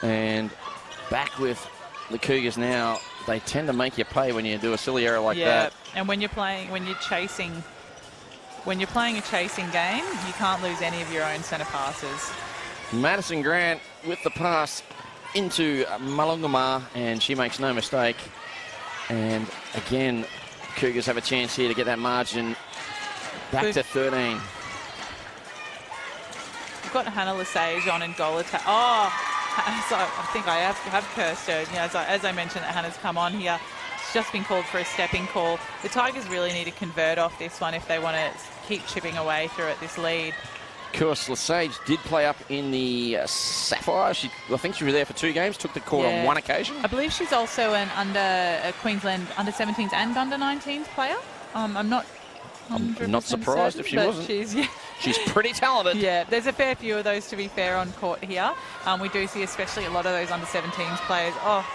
A: and back with the Cougars now. They tend to make you pay when you do a silly error like that.
B: Yeah, and when you're playing a chasing game, you can't lose any of your own centre passes.
A: Madison Grant with the pass into Malungama, and she makes no mistake. And again, Cougars have a chance here to get that margin back to 13.
B: We've got Hannah Lesage on in goal attack. Oh, so I think I have cursed her. As I mentioned, that Hannah's come on here. She's just been called for a stepping call. The Tigers really need to convert off this one if they want to keep chipping away through at this lead.
A: Of course, Lesage did play up in the Sapphire. I think she was there for 2 games, took the court on 1 occasion.
B: I believe she's also a Queensland under-17s and under-19s player. I'm not
A: surprised
B: certain,
A: if she wasn't. She's pretty talented.
B: Yeah, there's a fair few of those, to be fair, on court here. We do see especially a lot of those under-17s players. Oh,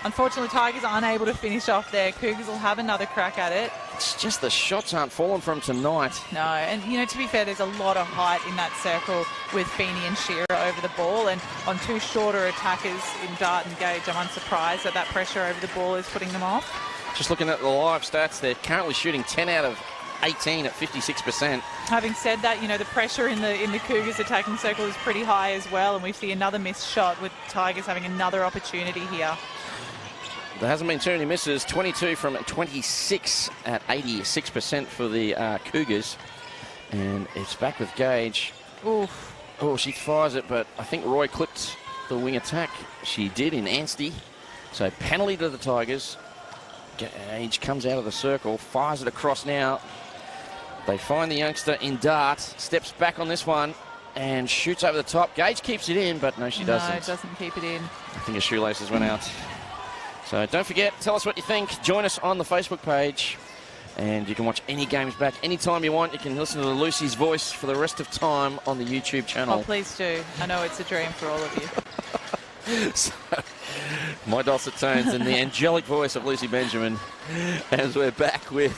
B: unfortunately, Tigers are unable to finish off there. Cougars will have another crack at it.
A: It's just the shots aren't falling from tonight.
B: No, and to be fair, there's a lot of height in that circle with Feeney and Shearer over the ball, and on 2 shorter attackers in Dart and Gage, I'm unsurprised that pressure over the ball is putting them off.
A: Just looking at the live stats, they're currently shooting 10 out of 18 at 56%.
B: Having said that, the pressure in the Cougars attacking circle is pretty high as well, and we see another missed shot with Tigers having another opportunity here.
A: There hasn't been too many misses. 22 from 26 at 86% for the Cougars. And it's back with Gage.
B: Oof.
A: Oh, she fires it, but I think Roy clipped the wing attack. She did in Anstey. So penalty to the Tigers. Gage comes out of the circle, fires it across now. They find the youngster in Dart, steps back on this one, and shoots over the top. Gage keeps it in, but no, she doesn't.
B: No, it doesn't keep it in.
A: I think her shoelaces went out. So don't forget, tell us what you think. Join us on the Facebook page. And you can watch any games back anytime you want. You can listen to Lucy's voice for the rest of time on the YouTube channel.
B: Oh, please do. I know it's a dream for all of you.
A: So, my dulcet tones and the angelic voice of Lucy Benjamin as we're back with,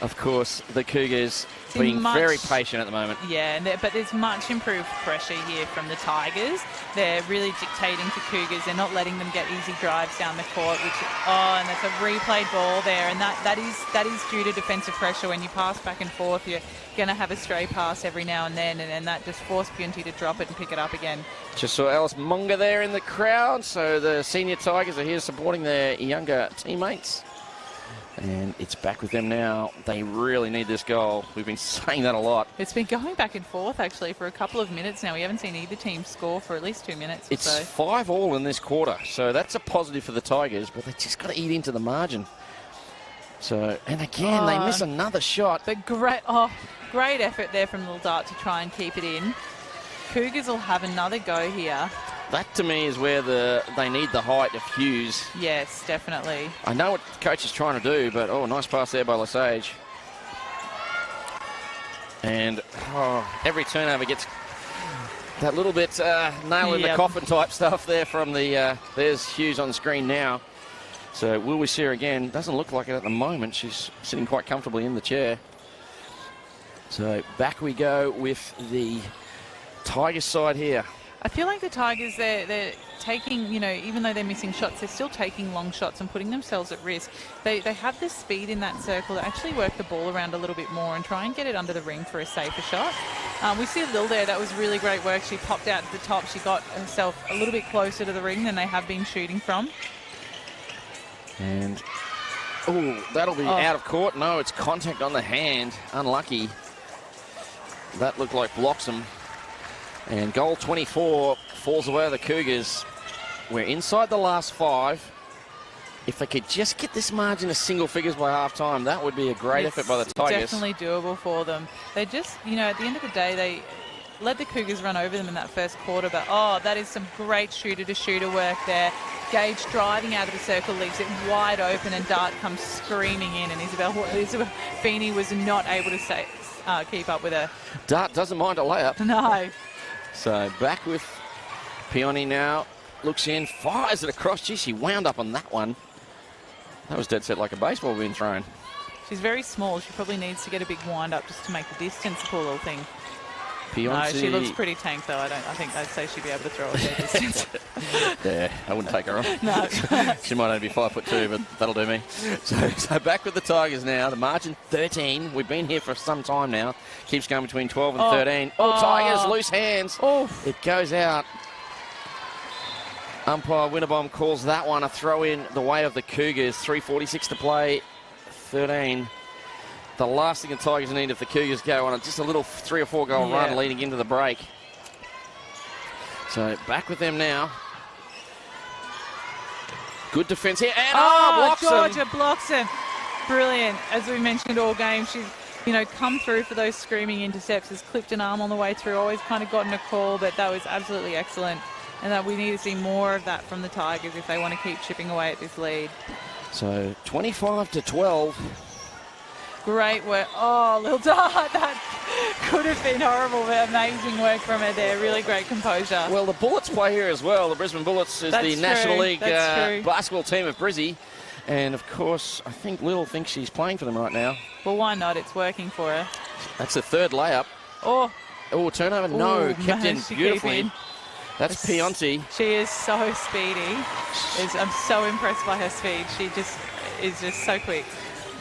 A: of course, the Cougars being very patient at the moment.
B: Yeah, but there's much improved pressure here from the Tigers. They're really dictating to Cougars. They're not letting them get easy drives down the court, and that's a replayed ball there, and that is due to defensive pressure. When you pass back and forth, you're going to have a stray pass every now and then, and that just forced Punty to drop it and pick it up again. Just
A: saw Alice Munger there in the crowd, so the senior Tigers are here supporting their younger teammates. And it's back with them now. They really need this goal. We've been saying that a lot.
B: It's been going back and forth, actually, for a couple of minutes now. We haven't seen either team score for at least 2 minutes.
A: It's 5-all in this quarter, so that's a positive for the Tigers, but they just got to eat into the margin. So, and again, they miss another shot.
B: But great effort there from Little Dart to try and keep it in. Cougars will have another go here.
A: That, to me, is where they need the height of Hughes.
B: Yes, definitely.
A: I know what the coach is trying to do, but, nice pass there by Lesage. And every turnover gets that little bit nail in the coffin type stuff there from the, there's Hughes on screen now. So will we see her again? Doesn't look like it at the moment. She's sitting quite comfortably in the chair. So back we go with the Tigers side here.
B: I feel like the Tigers, they're taking, you know, even though they're missing shots, they're still taking long shots and putting themselves at risk. They have the speed in that circle to actually work the ball around a little bit more and try and get it under the ring for a safer shot. We see Lil there, that was really great work. She popped out to the top. She got herself a little bit closer to the ring than they have been shooting from.
A: And, that'll be out of court. No, it's contact on the hand. Unlucky. That looked like blocks them. And goal 24 falls away to the Cougars. We're inside the last 5. If they could just get this margin to single figures by half-time, that would be a great effort by the Tigers.
B: Definitely doable for them. They just, you know, at the end of the day, they let the Cougars run over them in that first quarter, but, that is some great shooter-to-shooter work there. Gage driving out of the circle, leaves it wide open, and Dart comes screaming in, and Isabel Feeney was not able to keep up with her.
A: Dart doesn't mind a layup.
B: No.
A: So back with Peony now. Looks in, fires it across. Gee, she wound up on that one. That was dead set like a baseball being thrown.
B: She's very small. She probably needs to get a big wind up just to make the distance, poor little thing. No, she looks pretty tanked though. I think I'd say she'd be able to throw a fair distance.
A: Yeah, I wouldn't take her on.
B: No.
A: She might only be 5'2", but that'll do me. So back with the Tigers now. The margin 13. We've been here for some time now. Keeps going between 12 and 13. Tigers, loose hands. It goes out. Umpire Winterbom calls that one a throw in the way of the Cougars. 3:46 to play. 13. The last thing the Tigers need if the Cougars go on just a little 3 or 4 goal run leading into the break. So back with them now. Good defence here. And blocks
B: Georgia
A: him.
B: blocks him. Brilliant. As we mentioned all game, she's, you know, come through for those screaming intercepts, has clipped an arm on the way through, always kind of gotten a call, but that was absolutely excellent. And that we need to see more of that from the Tigers if they want to keep chipping away at this lead.
A: So 25-12.
B: Great work. Little Dart. That could have been horrible, but amazing work from her there. Really great composure.
A: Well, the Bullets play here as well. The Brisbane Bullets is the National League basketball team of Brizzy. And, of course, I think Lil thinks she's playing for them right now.
B: Well, why not? It's working for her.
A: That's the third layup. Turnover. No, kept in beautifully. That's Pionti.
B: She is so speedy. I'm so impressed by her speed. She just is just so quick.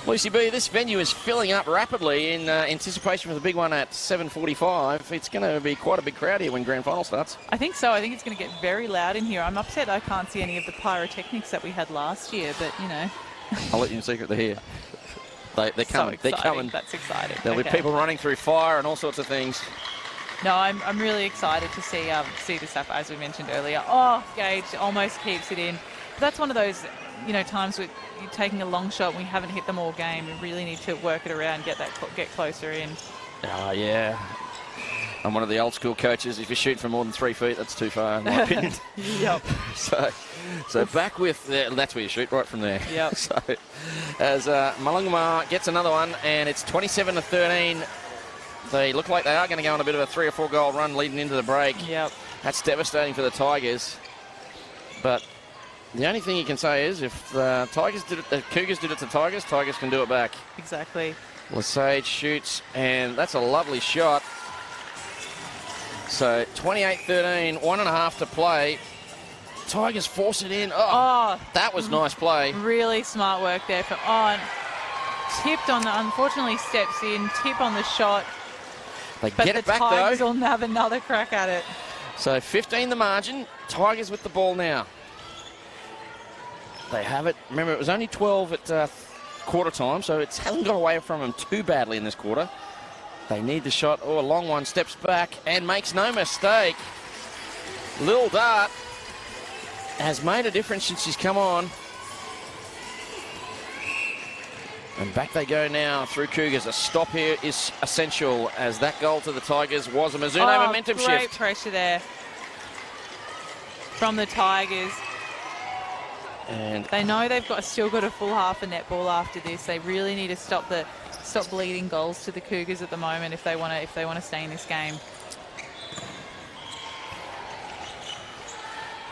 A: Lucy B, this venue is filling up rapidly in anticipation for the big one at 7:45. It's going to be quite a big crowd here when grand final starts.
B: I think so. I think it's going to get very loud in here. I'm upset I can't see any of the pyrotechnics that we had last year, but, you know.
A: I'll let you in secret they're here. They're coming.
B: So
A: they're coming.
B: That's exciting.
A: There'll be people running through fire and all sorts of things.
B: No, I'm really excited to see the stuff, as we mentioned earlier. Gage almost keeps it in. But that's one of those, you know, times where you're taking a long shot and we haven't hit them all game. We really need to work it around, get closer in.
A: Yeah. I'm one of the old school coaches. If you shoot from more than 3 feet, that's too far, in my opinion.
B: Yep.
A: So back with that's where you shoot, right from there.
B: Yep.
A: So as Malungama gets another one, and it's 27-13. They look like they are going to go on a bit of a 3 or 4 goal run leading into the break.
B: Yep.
A: That's devastating for the Tigers. But the only thing you can say is if the Cougars did it to Tigers, Tigers can do it back.
B: Exactly.
A: Lesage shoots, and that's a lovely shot. So 28-13, 1.5 to play. Tigers force it in. That was nice play.
B: Really smart work there for tipped on unfortunately steps in, tip on the shot.
A: They get it back though.
B: But the Tigers will have another crack at it.
A: So 15 the margin. Tigers with the ball now. They have it. Remember, it was only 12 at quarter time, so it hasn't got away from them too badly in this quarter. They need the shot. A long one, steps back and makes no mistake. Lil Dart has made a difference since she's come on. And back they go now through Cougars. A stop here is essential, as that goal to the Tigers was a Mizuno momentum shift.
B: Great pressure there from the Tigers.
A: And
B: they know they've still got a full half a netball after this. They really need to stop the stop bleeding goals to the Cougars at the moment if they want to stay in this game.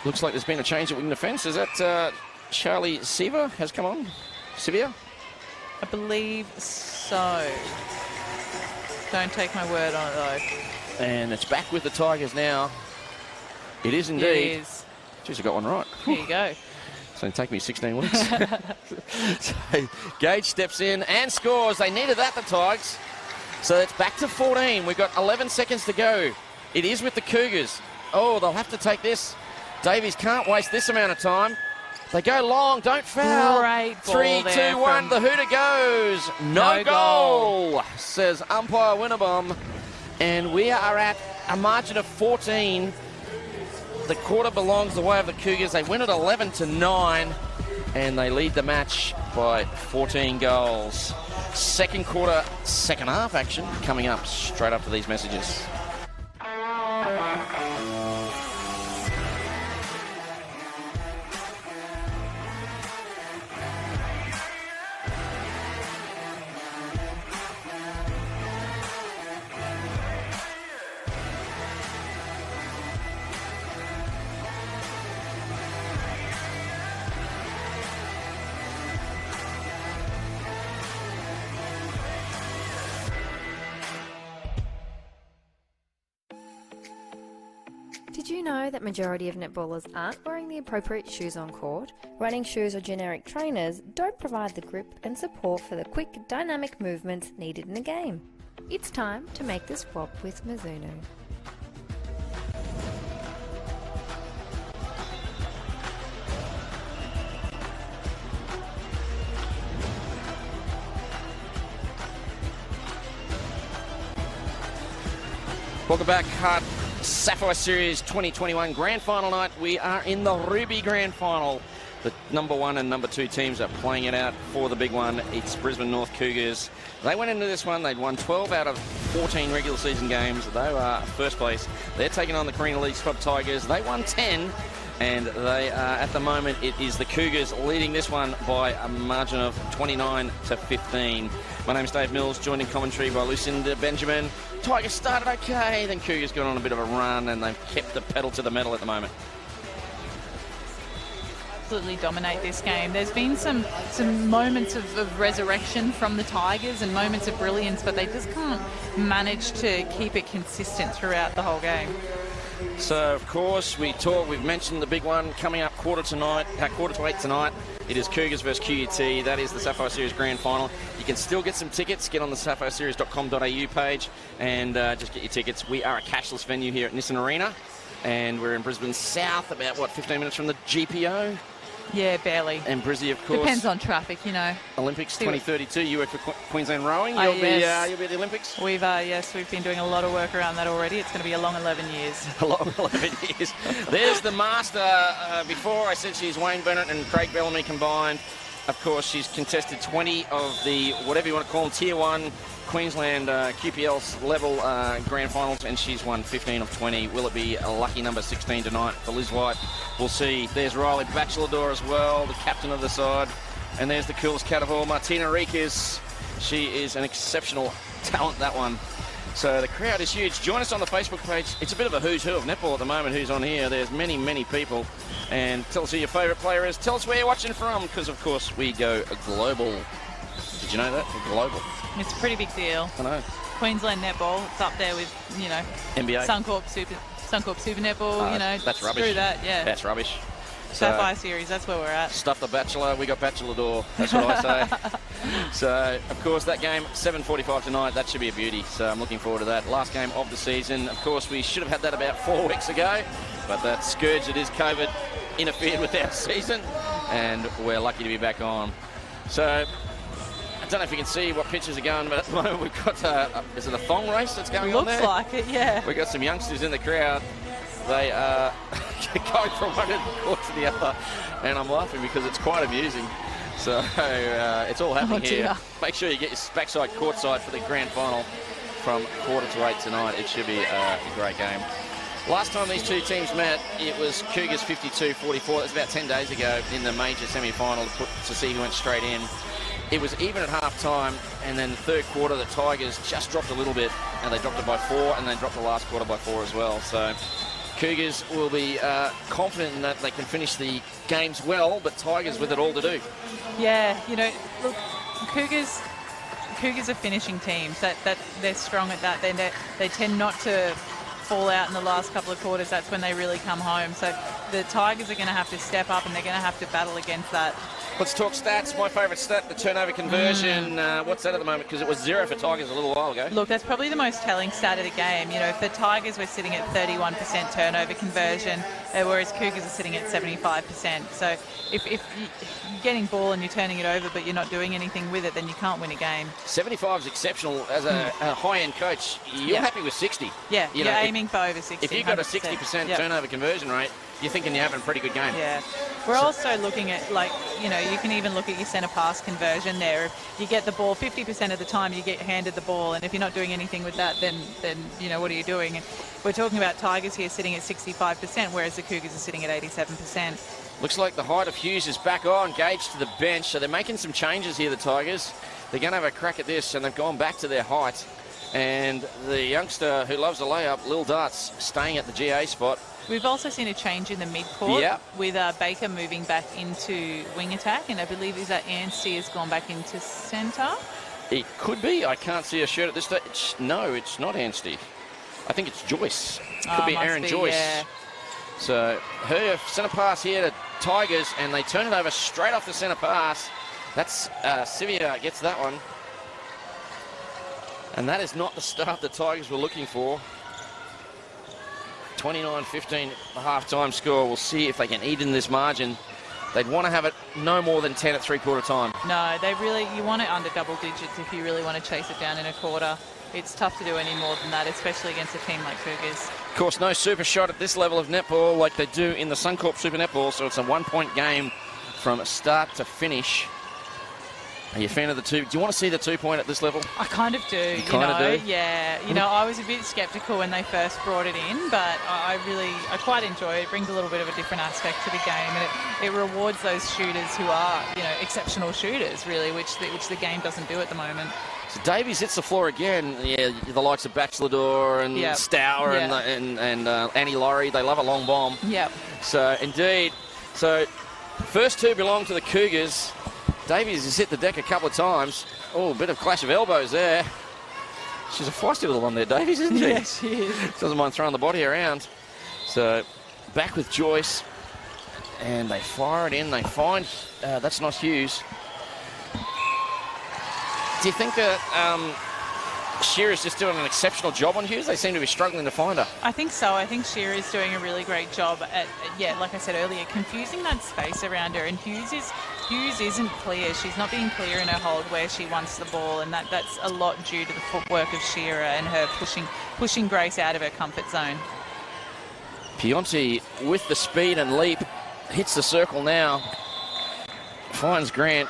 A: Looks like there's been a change at wing defence. Is that Charlie Sevier has come on? Sevier?
B: I believe so. Don't take my word on it, though.
A: And it's back with the Tigers now. It is indeed.
B: It is.
A: Jeez, I got one right.
B: Here you go.
A: It's going to take me 16 weeks. So Gage steps in and scores. They needed that, the Tigers. So it's back to 14. We've got 11 seconds to go. It is with the Cougars. Oh, they'll have to take this. Davies can't waste this amount of time. They go long, don't foul.
B: Great ball
A: 3, 2, 1, the hooter goes. No goal, says umpire Winnerbom. And we are at a margin of 14. The quarter belongs the way of the Cougars. They win at 11-9, and they lead the match by 14 goals. Second quarter, second half action coming up straight after these messages.
H: Did you know that majority of netballers aren't wearing the appropriate shoes on court? Running shoes or generic trainers don't provide the grip and support for the quick, dynamic movements needed in a game. It's time to make the swap with Mizuno.
A: Welcome back, Hart. Sapphire Series 2021 Grand Final night. We are in the Ruby Grand Final. The number 1 and number 2 teams are playing it out for the big one. It's Brisbane North Cougars. They went into this one. They'd won 12 out of 14 regular season games. They were first place. They're taking on the Carina Leagues Club Tigers. They won 10. And they are, at the moment, it is the Cougars leading this one by a margin of 29-15. My name's Dave Mills, joined in commentary by Lucinda Benjamin. Tigers started okay, then Cougars got on a bit of a run, and they've kept the pedal to the metal at the moment.
B: Absolutely dominate this game. There's been some moments of resurrection from the Tigers and moments of brilliance, but they just can't manage to keep it consistent throughout the whole game.
A: So, of course, we've mentioned the big one coming up quarter to 8 tonight. It is Cougars versus QUT. That is the Sapphire Series Grand Final. You can still get some tickets. Get on the sapphireseries.com.au page and just get your tickets. We are a cashless venue here at Nissan Arena, and we're in Brisbane South, about, 15 minutes from the GPO?
B: Yeah, barely.
A: And Brizzy, of course.
B: Depends on traffic, you know.
A: Olympics 2032. You work for Queensland Rowing.
B: Yes.
A: You'll be at the Olympics.
B: We've been doing a lot of work around that already. It's going to be a long 11 years.
A: A long 11 years. There's the master. Before I said she's Wayne Bennett and Craig Bellamy combined. Of course, she's contested 20 of the, whatever you want to call them, Tier 1 Queensland QPL's level grand finals, and she's won 15 of 20. Will it be a lucky number 16 tonight for Liz White? We'll see. There's Riley Bachelador as well, the captain of the side. And there's the coolest cat of all, Martina Riekes. She is an exceptional talent, that one. So the crowd is huge. Join us on the Facebook page. It's a bit of a who's who of netball at the moment who's on here. There's many, many people. And tell us who your favourite player is. Tell us where you're watching from, because, of course, we go global. Did you know that? We're global.
B: It's a pretty big deal.
A: I know.
B: Queensland netball, it's up there with,
A: NBA.
B: Suncorp Super Netball,
A: That's rubbish.
B: Screw that, yeah.
A: That's rubbish.
B: Sapphire Series, that's where we're at.
A: Stuff the Bachelor, we got Bachelador. That's what I say. So, of course, that game, 7:45 tonight, that should be a beauty. So I'm looking forward to that. Last game of the season. Of course, we should have had that about 4 weeks ago, but that scourge that is COVID interfered with our season, and we're lucky to be back on. So, I don't know if you can see what pitches are going, but at the moment we've got, is it a thong race that's going on there?
B: Looks like it, yeah.
A: We've got some youngsters in the crowd. They are going from one end of the court to the other, and I'm laughing because it's quite amusing. So it's all happening here. Make sure you get your backside courtside for the grand final from 7:45 tonight. It should be a great game. Last time these two teams met, it was Cougars 52-44. That was about 10 days ago in the major semi-final to see who went straight in. it was even at half-time, and then the third quarter, the Tigers just dropped a little bit, and they dropped it by 4, and they dropped the last quarter by 4 as well. So Cougars will be confident in that they can finish the games well, but Tigers with it all to do.
B: Yeah, you know, look, Cougars are finishing teams. That they're strong at that. They tend not to fall out in the last couple of quarters. That's when they really come home. So the Tigers are going to have to step up, and they're going to have to battle against that.
A: Let's talk stats. My favourite stat, the turnover conversion. What's that at the moment? Because it was 0 for Tigers a little while ago.
B: Look, that's probably the most telling stat of the game. You know, if the Tigers were sitting at 31% turnover conversion, whereas Cougars are sitting at 75%. So if you're getting ball and you're turning it over, but you're not doing anything with it, then you can't win a game.
A: 75 is exceptional. As a high-end coach, you're happy with 60.
B: Yeah, you're aiming for over 60.
A: If you've got a
B: 100%.
A: 60% turnover conversion rate, you're thinking you're having a pretty good game.
B: Yeah. We're also looking at, like, you know, you can even look at your centre pass conversion there. If you get the ball 50% of the time, you get handed the ball, and if you're not doing anything with that, then you know, what are you doing? And we're talking about Tigers here sitting at 65%, whereas the Cougars are sitting at 87%.
A: Looks like the height of Hughes is back on, Gage to the bench, so they're making some changes here, the Tigers. They're going to have a crack at this, and they've gone back to their height. And the youngster who loves a layup, Lil Dart's staying at the GA spot.
B: We've also seen a change in the mid-court with Baker moving back into wing attack, and I believe is that Anstey has gone back into centre.
A: It could be. I can't see a shirt at this stage. No, it's not Anstey. I think it's Joyce. Could be Aaron Joyce.
B: Yeah.
A: So her centre pass here to Tigers, and they turn it over straight off the centre pass. That's Sivia gets that one. And that is not the start the Tigers were looking for. 29-15 the half-time score. We'll see if they can eat in this margin. They'd want to have it no more than 10 at three-quarter time.
B: No, you want it under double digits if you really want to chase it down in a quarter. It's tough to do any more than that, especially against a team like Cougars.
A: Of course, no super shot at this level of netball like they do in the Suncorp Super Netball, so it's a one-point game from start to finish. Are you a fan of the two? Do you want to see the 2-point at this level?
B: I kind of do. You
A: kind of do?
B: Yeah. You know, I was a bit sceptical when they first brought it in, but I quite enjoy it. It brings a little bit of a different aspect to the game, and it rewards those shooters who are, you know, exceptional shooters, really, which the game doesn't do at the moment.
A: So Davies hits the floor again. Yeah, the likes of Bachelor and Stour and Annie Laurie, they love a long bomb.
B: Yep.
A: So, indeed. So, first two belong to the Cougars. Davies has hit the deck a couple of times. Oh, a bit of clash of elbows there. She's a feisty little one there, Davies, isn't she?
B: Yes, she is.
A: Doesn't mind throwing the body around. So, back with Joyce. And they fire it in. They find... that's not Hughes. Do you think that Shearer's just doing an exceptional job on Hughes? They seem to be struggling to find her.
B: I think so. I think Shearer's doing a really great job at, like I said earlier, confusing that space around her. And Hughes isn't clear. She's not being clear in her hold where she wants the ball, and that's a lot due to the footwork of Shearer and her pushing Grace out of her comfort zone.
A: Pionti with the speed and leap hits the circle now. Finds Grant.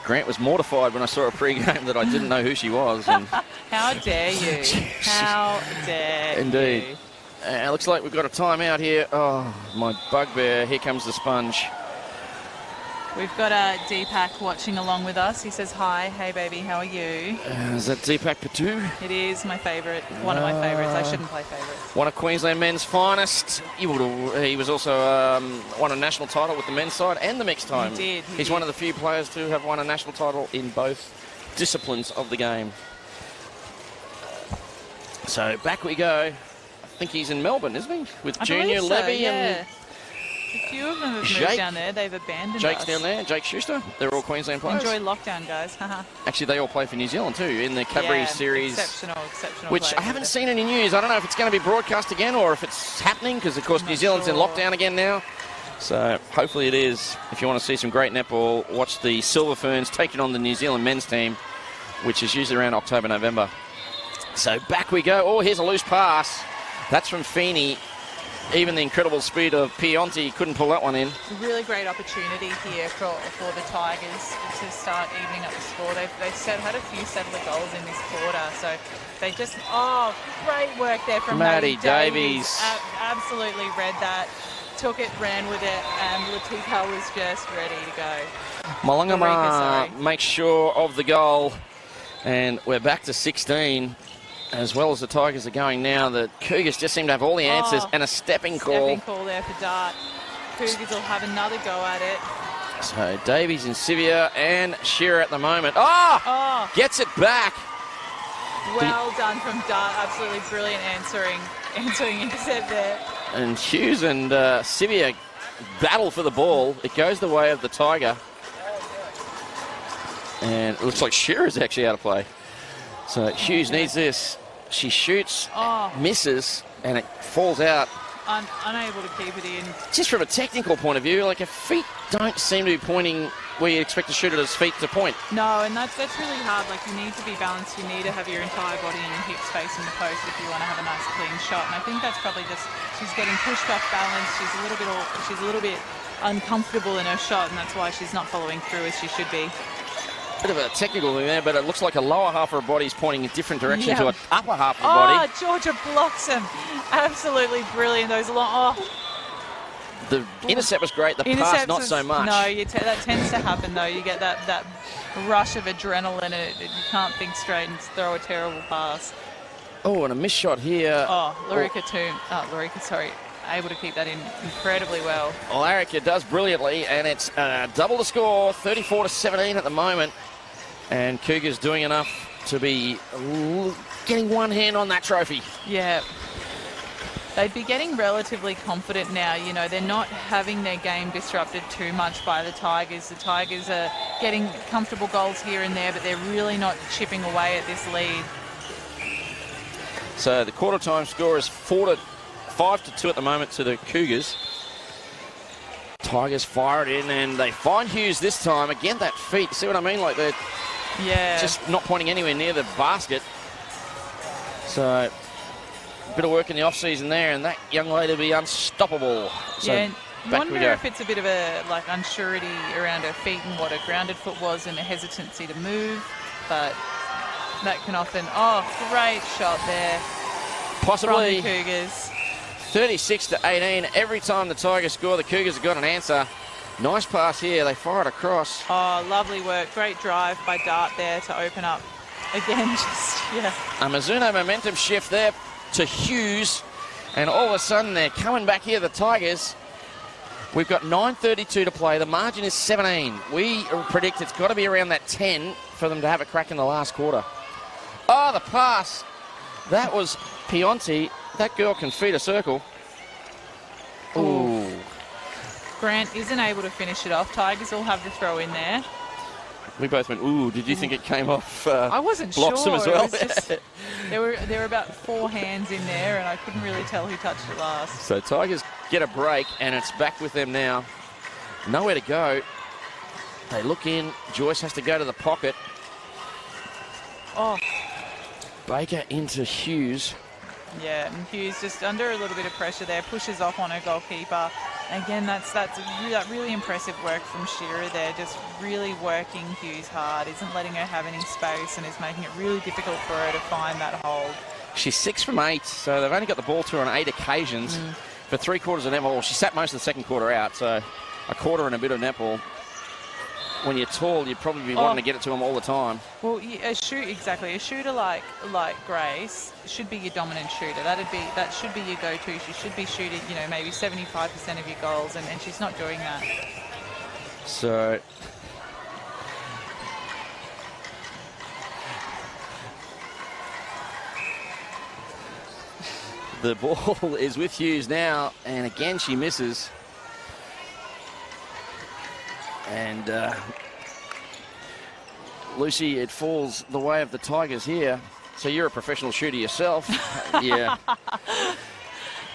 A: Grant was mortified when I saw a pre-game that I didn't know who she was. And
B: how dare you? How dare
A: Indeed.
B: you?
A: It looks like we've got a timeout here. Oh, my bugbear. Here comes the sponge.
B: We've got Deepak watching along with us. He says, hi, hey baby, how are you?
A: Is that Deepak Patu?
B: It is my favourite, one of my favourites. I shouldn't play favourites.
A: One of Queensland men's finest. He was also won a national title with the men's side and the mixed time.
B: He did.
A: He's one of the few players to have won a national title in both disciplines of the game. So back we go. I think he's in Melbourne, isn't he? With Junior Levy and...
B: A few of them have moved down there. They've abandoned
A: Jake's
B: us.
A: down there. Jake Schuster. They're all Queensland players.
B: Enjoy lockdown, guys.
A: Actually, they all play for New Zealand too in the Cadbury series.
B: Exceptional
A: which I haven't seen any news. I don't know if it's going to be broadcast again or if it's happening because, of course, New Zealand's in lockdown again now. So hopefully it is. If you want to see some great netball, watch the Silver Ferns taking on the New Zealand men's team, which is usually around October, November. So back we go. Oh, here's a loose pass. That's from Feeney. Even the incredible speed of Pionti couldn't pull that one in.
B: Really great opportunity here for the Tigers to start evening up the score. They've had a few settler goals in this quarter, so they just, great work there from Maddie Davies. Absolutely read that, took it, ran with it, and Latika was just ready to go.
A: Malungama makes sure of the goal, and we're back to 16. As well as the Tigers are going now, the Cougars just seem to have all the answers and a stepping call.
B: Stepping call there for Dart. Cougars will have another go at it.
A: So Davies and Sivia and Shearer at the moment. Gets it back.
B: Well done from Dart. Absolutely brilliant answering intercept there.
A: And Hughes and Sivia battle for the ball. It goes the way of the Tiger. And it looks like Shearer's actually out of play. So Hughes needs this. She shoots, misses, and it falls out.
B: Unable to keep it in.
A: Just from a technical point of view, like her feet don't seem to be pointing where you expect a shooter's feet to point.
B: No, and that's really hard. Like, you need to be balanced. You need to have your entire body and your hips facing the post if you want to have a nice clean shot. And I think that's probably just, she's getting pushed off balance. She's a little bit uncomfortable in her shot, and that's why she's not following through as she should be.
A: Bit of a technical thing there, but it looks like a lower half of her body is pointing in a different direction to an upper half of her body.
B: Georgia blocks him. Absolutely brilliant. Those long.
A: The intercept was great. The pass, not so much.
B: No, that tends to happen though. You get that rush of adrenaline, and you can't think straight and throw a terrible pass.
A: Oh, and a missed shot here.
B: Lorica, able to keep that in incredibly well.
A: Larica does brilliantly, and it's double the score, 34-17 at the moment. And Cougars doing enough to be getting one hand on that trophy.
B: Yeah. They'd be getting relatively confident now. You know, they're not having their game disrupted too much by the Tigers. The Tigers are getting comfortable goals here and there, but they're really not chipping away at this lead.
A: So the quarter time score is 5-2 at the moment to the Cougars. Tigers fire it in, and they find Hughes this time. Again, that feet. See what I mean? Like they're just not pointing anywhere near the basket. So a bit of work in the off-season there, and that young lady will be unstoppable. So
B: yeah,
A: back
B: wonder
A: we go.
B: if it's a bit of a unsurety around her feet and what her grounded foot was and a hesitancy to move, but that can often... great shot there.
A: Possibly.
B: From the Cougars.
A: 36-18. Every time the Tigers score, the Cougars have got an answer. Nice pass here. They fire it across.
B: Lovely work. Great drive by Dart there to open up. Again, a
A: Mizuno momentum shift there to Hughes. And all of a sudden, they're coming back here, the Tigers. We've got 9:32 to play. The margin is 17. We predict it's got to be around that 10 for them to have a crack in the last quarter. Oh, the pass. That was Pionti. That girl can feed a circle. Ooh.
B: Grant isn't able to finish it off. Tigers will have the throw in there.
A: We both went, ooh, did you think it came off
B: I wasn't
A: Bloxham
B: sure.
A: as well?
B: There were about 4 hands in there, and I couldn't really tell who touched it last.
A: So Tigers get a break, and it's back with them now. Nowhere to go. They look in. Joyce has to go to the pocket. Baker into Hughes.
B: Yeah, and Hughes just under a little bit of pressure there, pushes off on her goalkeeper. Again, that's really impressive work from Shearer there, just really working Hughes hard, isn't letting her have any space and is making it really difficult for her to find that hold.
A: She's 6 from 8, so they've only got the ball to her on 8 occasions for 3 quarters of netball. She sat most of the second quarter out, so a quarter and a bit of netball. When you're tall, you'd probably be wanting to get it to them all the time.
B: Well, a shooter like Grace should be your dominant shooter. That should be your go-to. She should be shooting, maybe 75% of your goals, and she's not doing that.
A: So the ball is with Hughes now, and again she misses. And Lucy, it falls the way of the Tigers here. So you're a professional shooter yourself. Yeah.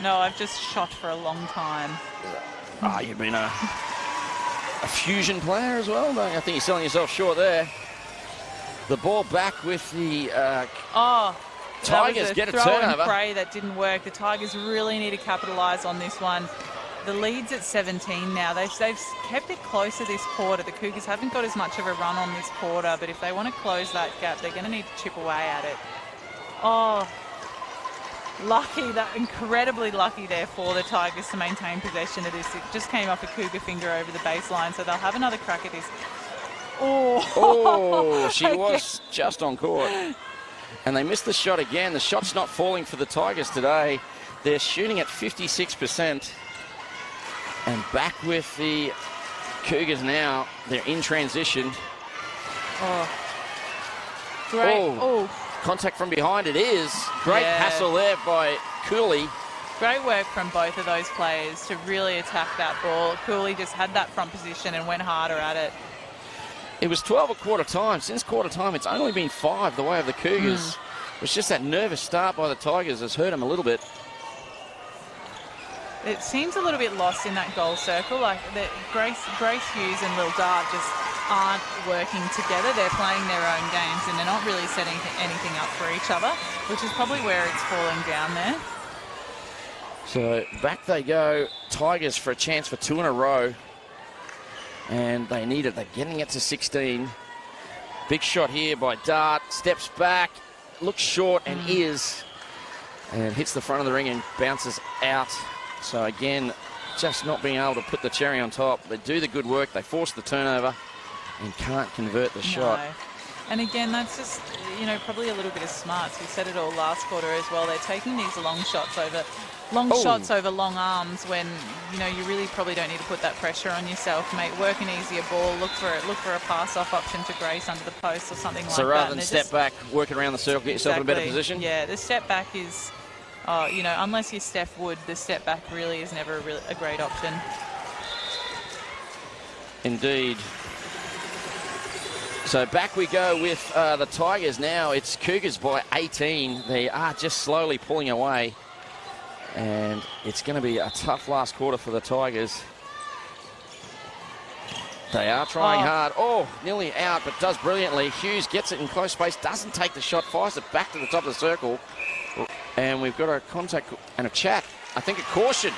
B: No, I've just shot for a long time.
A: You've been a fusion player as well, don't you? I think you're selling yourself short there. The ball back with the Tigers get a turnover.
B: And pray that didn't work. The Tigers really need to capitalise on this one. The lead's at 17 now. They've kept it closer this quarter. The Cougars haven't got as much of a run on this quarter, but if they want to close that gap, they're going to need to chip away at it. Lucky, incredibly lucky there for the Tigers to maintain possession of this. It just came off a Cougar finger over the baseline, so they'll have another crack at this.
A: Oh, she was just on court. And they missed the shot again. The shot's not falling for the Tigers today. They're shooting at 56%. And back with the Cougars now. They're in transition.
B: Oh. Great.
A: Oh. Contact from behind, it is. Great hassle there by Cooley.
B: Great work from both of those players to really attack that ball. Cooley just had that front position and went harder at it.
A: It was 12 at quarter time. Since quarter time, it's only been 5 the way of the Cougars. It was just that nervous start by the Tigers has hurt them a little bit.
B: It seems a little bit lost in that goal circle. Like Grace Hughes and Lil Dart just aren't working together. They're playing their own games and they're not really setting anything up for each other, which is probably where it's falling down there.
A: So back they go, Tigers for a chance for 2 in a row. And they need it. They're getting it to 16. Big shot here by Dart. Steps back, looks short and is. And hits the front of the ring and bounces out. So again, just not being able to put the cherry on top. They do the good work. They force the turnover and can't convert the shot.
B: And again, that's just, you know, probably a little bit of smarts. We said it all last quarter as well. They're taking these long shots over long arms when, you know, you really probably don't need to put that pressure on yourself, mate. Work an easier ball. Look for a pass-off option to Grace under the post or something like that.
A: So rather than step back, work it around the circle, get yourself in a better position?
B: Yeah, the step back is, you know, unless you're Steph Wood, the step back really is never a great option.
A: Indeed. So back we go with the Tigers now. It's Cougars by 18. They are just slowly pulling away. And it's going to be a tough last quarter for the Tigers. They are trying hard. Oh, nearly out, but does brilliantly. Hughes gets it in close space, doesn't take the shot, fires it back to the top of the circle. And we've got a contact and a chat. I think a caution.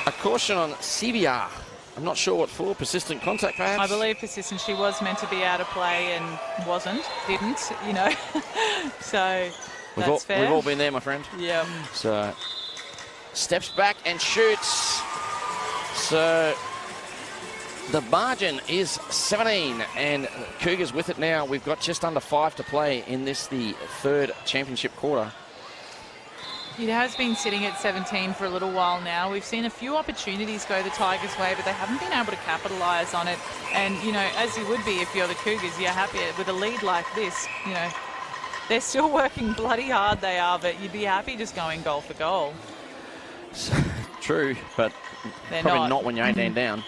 A: A caution on CBR. I'm not sure what for. Persistent contact, perhaps?
B: I believe persistent. She was meant to be out of play and didn't, you know. So that's fair.
A: We've all been there, my friend.
B: Yeah.
A: So steps back and shoots. So the margin is 17, and Cougars with it now. We've got just under 5 to play in this, the third championship quarter.
B: It has been sitting at 17 for a little while now. We've seen a few opportunities go the Tigers' way, but they haven't been able to capitalise on it. And, you know, as you would be if you're the Cougars, you're happy with a lead like this. You know, they're still working bloody hard, they are, but you'd be happy just going goal for goal.
A: True, but
B: they're
A: probably not when you're 18 down.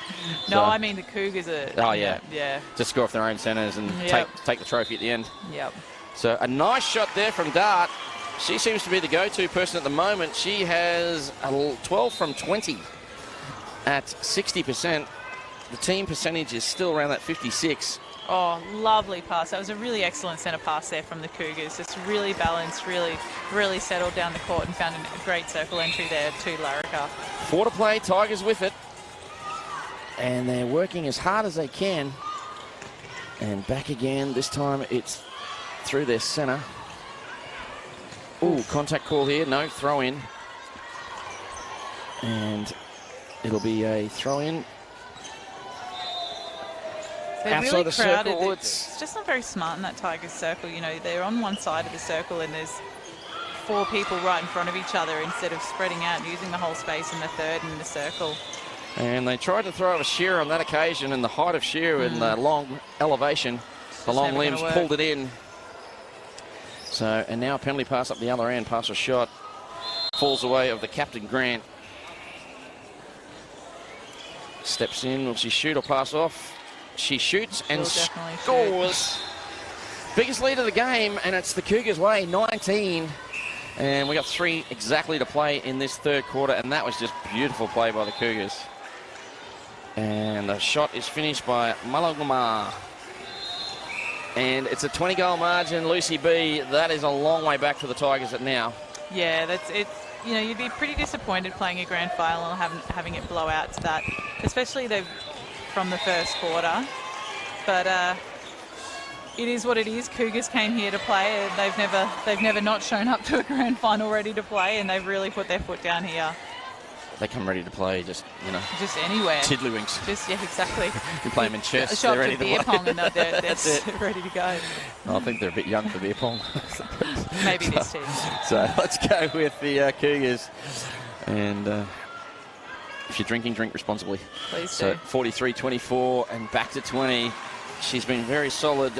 B: No,
A: so.
B: I mean the Cougars are...
A: Oh, yeah.
B: Yeah.
A: Just score off their own centres and take the trophy at the end.
B: Yep.
A: So a nice shot there from Dart. She seems to be the go-to person at the moment. She has 12 from 20 at 60%. The team percentage is still around that 56.
B: Oh, lovely pass. That was a really excellent centre pass there from the Cougars. Just really balanced, really settled down the court and found a great circle entry there to Larrica.
A: 4 to play, Tigers with it. And they're working as hard as they can. And back again. This time it's through their centre. Ooh, contact call here. No, throw in. And it'll be a throw in.
B: They're
A: outside
B: really
A: the
B: crowded.
A: circle.
B: It's just not very smart in that Tigers circle. You know, they're on one side of the circle and there's 4 people right in front of each other instead of spreading out and using the whole space in the third in the circle.
A: And they tried to throw a shear on that occasion, and the height of shear and the long elevation, the long limbs pulled it in. So, and now a penalty pass up the other end, pass or shot, falls away of the captain Grant. Steps in, will she shoot or pass off? She shoots and scores. Biggest lead of the game, and it's the Cougars' way, 19. And we got 3 exactly to play in this third quarter, and that was just beautiful play by the Cougars. And the shot is finished by Malaguma. And it's a 20-goal margin, Lucy B. That is a long way back for the Tigers at now.
B: Yeah, that's it. You know, you'd be pretty disappointed playing a grand final and having it blow out to that, especially from the first quarter. But it is what it is. Cougars came here to play. They've never not shown up to a grand final ready to play, and they've really put their foot down here.
A: they come ready to play. Just
B: just anywhere.
A: Tiddlywinks.
B: Just exactly.
A: You play them in chess.
B: Show
A: They're
B: up
A: ready
B: to
A: to
B: beer
A: play.
B: pong and they're ready to go.
A: I think they're a bit young for beer pong.
B: Maybe this team.
A: So let's go with the Cougars. And if you're drinking, drink responsibly.
B: Please
A: So
B: do.
A: 43-24 and back to 20. She's been very solid,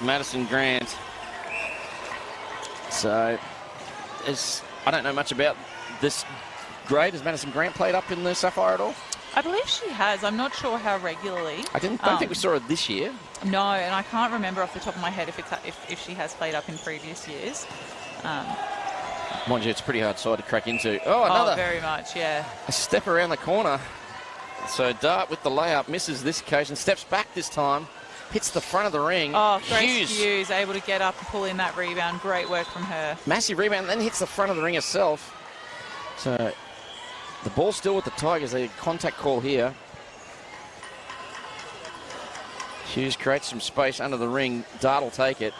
A: Madison Grant. So I don't know much about this grade. Has Madison Grant played up in the Sapphire at all?
B: I believe she has. I'm not sure how regularly.
A: I don't think we saw her this year.
B: No, and I can't remember off the top of my head if she has played up in previous years.
A: Mind you, it's a pretty hard side to crack into. Oh, another.
B: Oh, very much, yeah.
A: A step around the corner. So Dart with the layup misses this occasion. Steps back this time. Hits the front of the ring.
B: Oh, Grace Hughes able to get up and pull in that rebound. Great work from her.
A: Massive rebound, then hits the front of the ring herself. So the ball's still with the Tigers. A contact call here. Hughes creates some space under the ring. Dart will take it.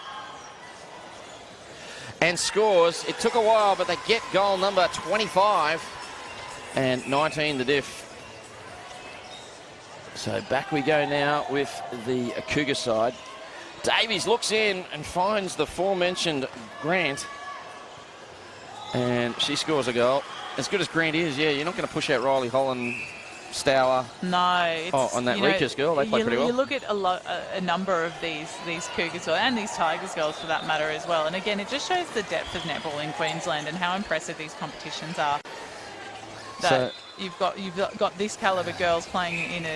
A: And scores. It took a while, but they get goal number 25. And 19 the diff. So back we go now with the Cougar side. Davies looks in and finds the aforementioned Grant. And she scores a goal. As good as Grant is, yeah, you're not going to push out Riley Holland, Stour.
B: No. It's,
A: on that Rikas girl, they play pretty well.
B: You look at a number of these Cougars, and these Tigers girls for that matter as well. And again, it just shows the depth of netball in Queensland and how impressive these competitions are. That you've got this calibre girls playing in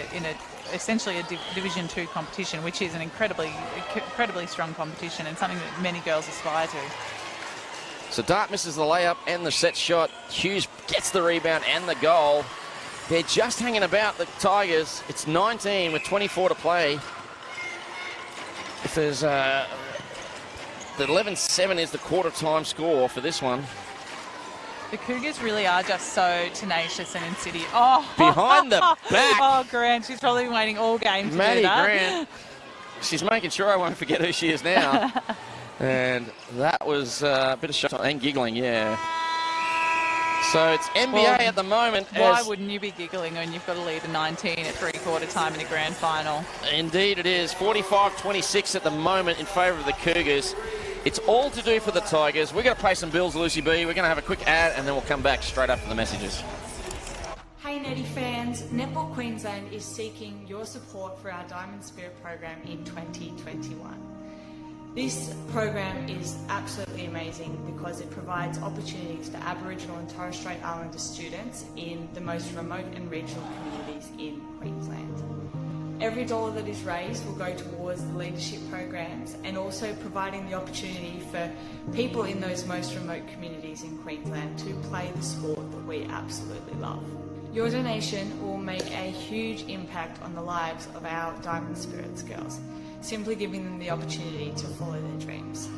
B: essentially a Division 2 competition, which is an incredibly strong competition and something that many girls aspire to.
A: So Dart misses the layup and the set shot. Hughes gets the rebound and the goal. They're just hanging about, the Tigers. It's 19 with 24 to play. If there's the 11-7 is the quarter time score for this one.
B: The Cougars really are just so tenacious and insidious. Oh,
A: behind the back.
B: Oh, Grant, she's probably been waiting all game to
A: Maddie
B: do that.
A: Grant. She's making sure I won't forget who she is now. And that was a bit of shot and giggling, yeah. So it's NBA at the moment.
B: Why wouldn't you be giggling when you've got to lead a 19 at three-quarter time in a grand final?
A: Indeed it is. 45-26 at the moment in favour of the Cougars. It's all to do for the Tigers. We're going to pay some bills, Lucy B. We're going to have a quick ad and then we'll come back straight after the messages.
I: Hey Netty fans, Netball Queensland is seeking your support for our Diamond Spirit program in 2021. This program is absolutely amazing because it provides opportunities for Aboriginal and Torres Strait Islander students in the most remote and regional communities in Queensland. Every dollar that is raised will go towards the leadership programs and also providing the opportunity for people in those most remote communities in Queensland to play the sport that we absolutely love. Your donation will make a huge impact on the lives of our Diamond Spirits girls, simply giving them the opportunity to follow their dreams.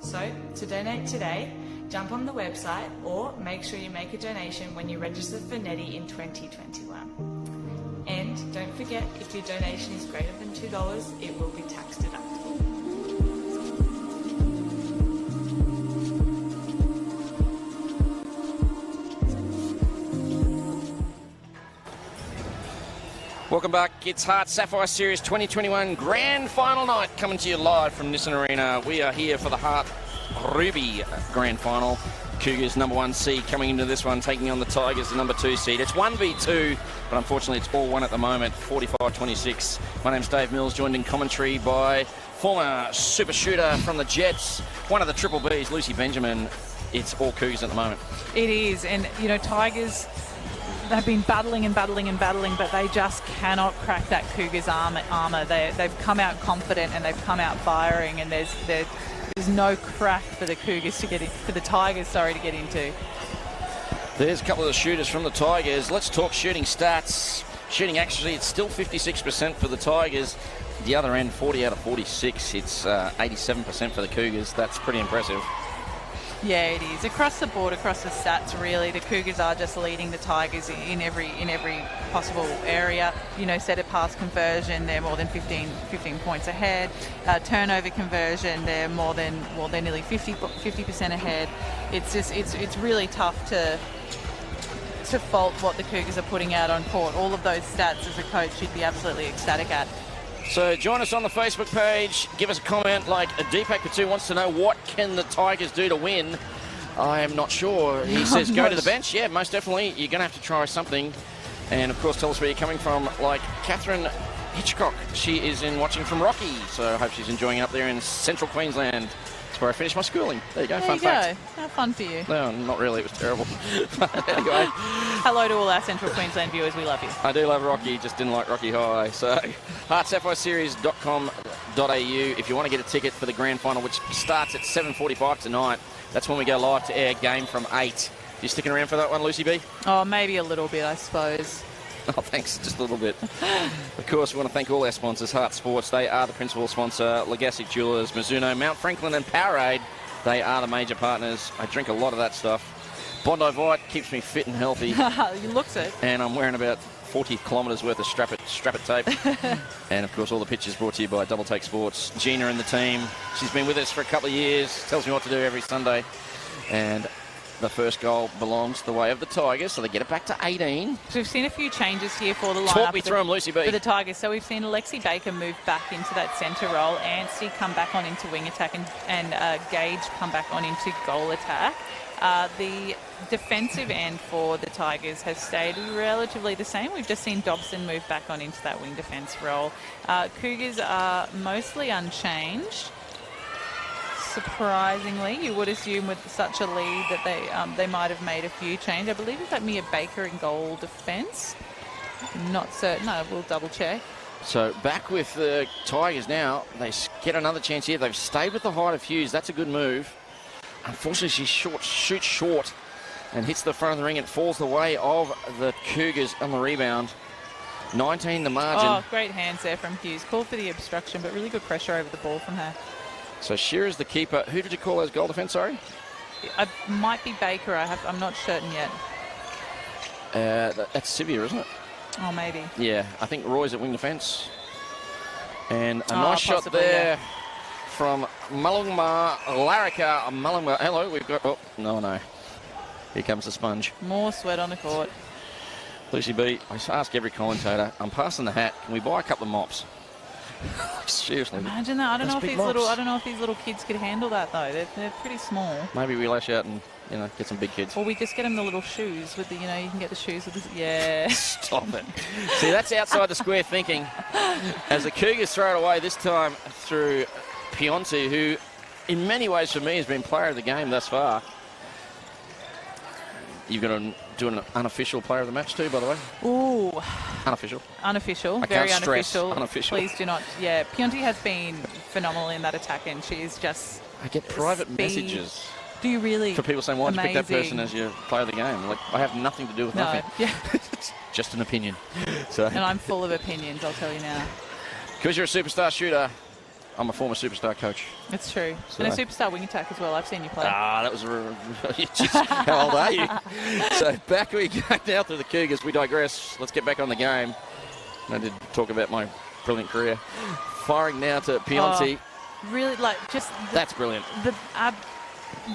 I: So, to donate today, jump on the website or make sure you make a donation when you register for Netty in 2021. And don't forget, if your donation is greater than $2, it will be tax deductible.
A: Welcome back. It's Heart Sapphire Series 2021 Grand Final night coming to you live from Nissan Arena. We are here for the Heart Ruby Grand Final. Cougars #1 seed coming into this one, taking on the Tigers, the #2 seed. It's 1v2, but unfortunately it's all one at the moment, 45-26. My name's Dave Mills, joined in commentary by former super shooter from the Jets, one of the Triple Bs, Lucy Benjamin. It's all Cougars at the moment.
B: It is, and you know, Tigers, they've been battling and battling and battling, but they just cannot crack that Cougars armour. They've come out confident and they've come out firing, and there's no crack for the Cougars to get in, for the Tigers, sorry, to get into.
A: There's a couple of the shooters from the Tigers. Let's talk shooting stats. Shooting actually, it's still 56% for the Tigers. The other end, 40 out of 46. It's 87% for the Cougars. That's pretty impressive.
B: Yeah, it is. Across the board, across the stats, really, the Cougars are just leading the Tigers in every possible area. You know, set a pass conversion, they're more than 15 points ahead. Turnover conversion, they're they're nearly 50% ahead. It's just, it's really tough to to fault what the Cougars are putting out on court. All of those stats as a coach you'd be absolutely ecstatic at.
A: So join us on the Facebook page. Give us a comment like Deepak Patu wants to know what can the Tigers do to win. I am not sure. He says go to the bench. Yeah, most definitely. You're going to have to try something. And, of course, tell us where you're coming from. Like Catherine Hitchcock. She is watching from Rocky. So I hope she's enjoying it up there in central Queensland. That's where I finished my schooling. There you go.
B: There
A: Fun
B: you go.
A: fact.
B: How fun for you.
A: No, not really. It was terrible. Anyway.
B: Hello to all our central Queensland viewers. We love you.
A: I do love Rocky, just didn't like Rocky High. So, heartsfyseries.com.au if you want to get a ticket for the grand final, which starts at 7:45 tonight. That's when we go live to air, game from 8. You sticking around for that one, Lucy B?
B: Oh, maybe a little bit, I suppose.
A: Oh, thanks. Just a little bit. Of course, we want to thank all our sponsors. Heart Sports, they are the principal sponsor. Legacy Jewelers, Mizuno, Mount Franklin and Powerade, they are the major partners. I drink a lot of that stuff. Bondi Vite keeps me fit and healthy.
B: You looks it.
A: And I'm wearing about 40 kilometres worth of strap it tape. And, of course, all the pictures brought to you by Double Take Sports. Gina and the team. She's been with us for a couple of years. Tells me what to do every Sunday. And the first goal belongs the way of the Tigers, so they get it back to 18.
B: So we've seen a few changes here for the lineup.
A: Talk me through them, Lucy B.
B: For the Tigers. So we've seen Alexi Baker move back into that centre role, Anstey come back on into wing attack, and Gage come back on into goal attack. The defensive end for the Tigers has stayed relatively the same. We've just seen Dobson move back on into that wing defence role. Cougars are mostly unchanged. Surprisingly, you would assume with such a lead that they might have made a few changes. I believe it's that Mia Baker in goal defence. Not certain. I will double check.
A: So back with the Tigers now. They get another chance here. They've stayed with the height of Hughes. That's a good move. Unfortunately, she shoots short and hits the front of the ring. It falls the way of the Cougars on the rebound. 19 the margin.
B: Oh, great hands there from Hughes. Called for the obstruction, but really good pressure over the ball from her.
A: So Shearer's the keeper. Who did you call as goal defence, sorry?
B: It might be Baker. I'm not certain yet.
A: That's Sivia, isn't it?
B: Oh, maybe.
A: Yeah, I think Roy's at wing defence. And a nice shot
B: possibly,
A: there from Mulungma Larika. Mulungma, hello, we've got... Oh, no. Here comes the sponge.
B: More sweat on the court.
A: Lucy B, I ask every commentator, I'm passing the hat. Can we buy a couple of mops? Seriously.
B: Imagine that. I don't know if these little kids could handle that though. They're pretty small.
A: Maybe we lash out and get some big kids.
B: Or we just get them the little shoes with the you can get the shoes with this. Yeah.
A: Stop it. See, that's outside the square thinking. As the Cougars throw it away this time through Pionti, who in many ways for me has been player of the game thus far. You've got to do an unofficial player of the match too, by the way.
B: Ooh.
A: Unofficial.
B: Unofficial.
A: I
B: very
A: can't stress
B: unofficial.
A: unofficial.
B: Please do not. Yeah, Pionti has been phenomenal in that attack, and she is just.
A: I get private
B: speed.
A: Messages.
B: Do you really?
A: For people saying, why did you pick that person
B: Amazing.
A: as your player of the game? Like, I have nothing to do with nothing.
B: Yeah.
A: It's just an opinion. So.
B: And I'm full of opinions, I'll tell you now.
A: Because you're a superstar shooter, I'm a former superstar coach.
B: It's true.
A: So.
B: And a superstar wing attack as well. I've seen you play.
A: That was how old are you? So back we go now through the Cougars. We digress. Let's get back on the game. I did talk about my brilliant career. Firing now to Pionti.
B: Really, just...
A: That's brilliant.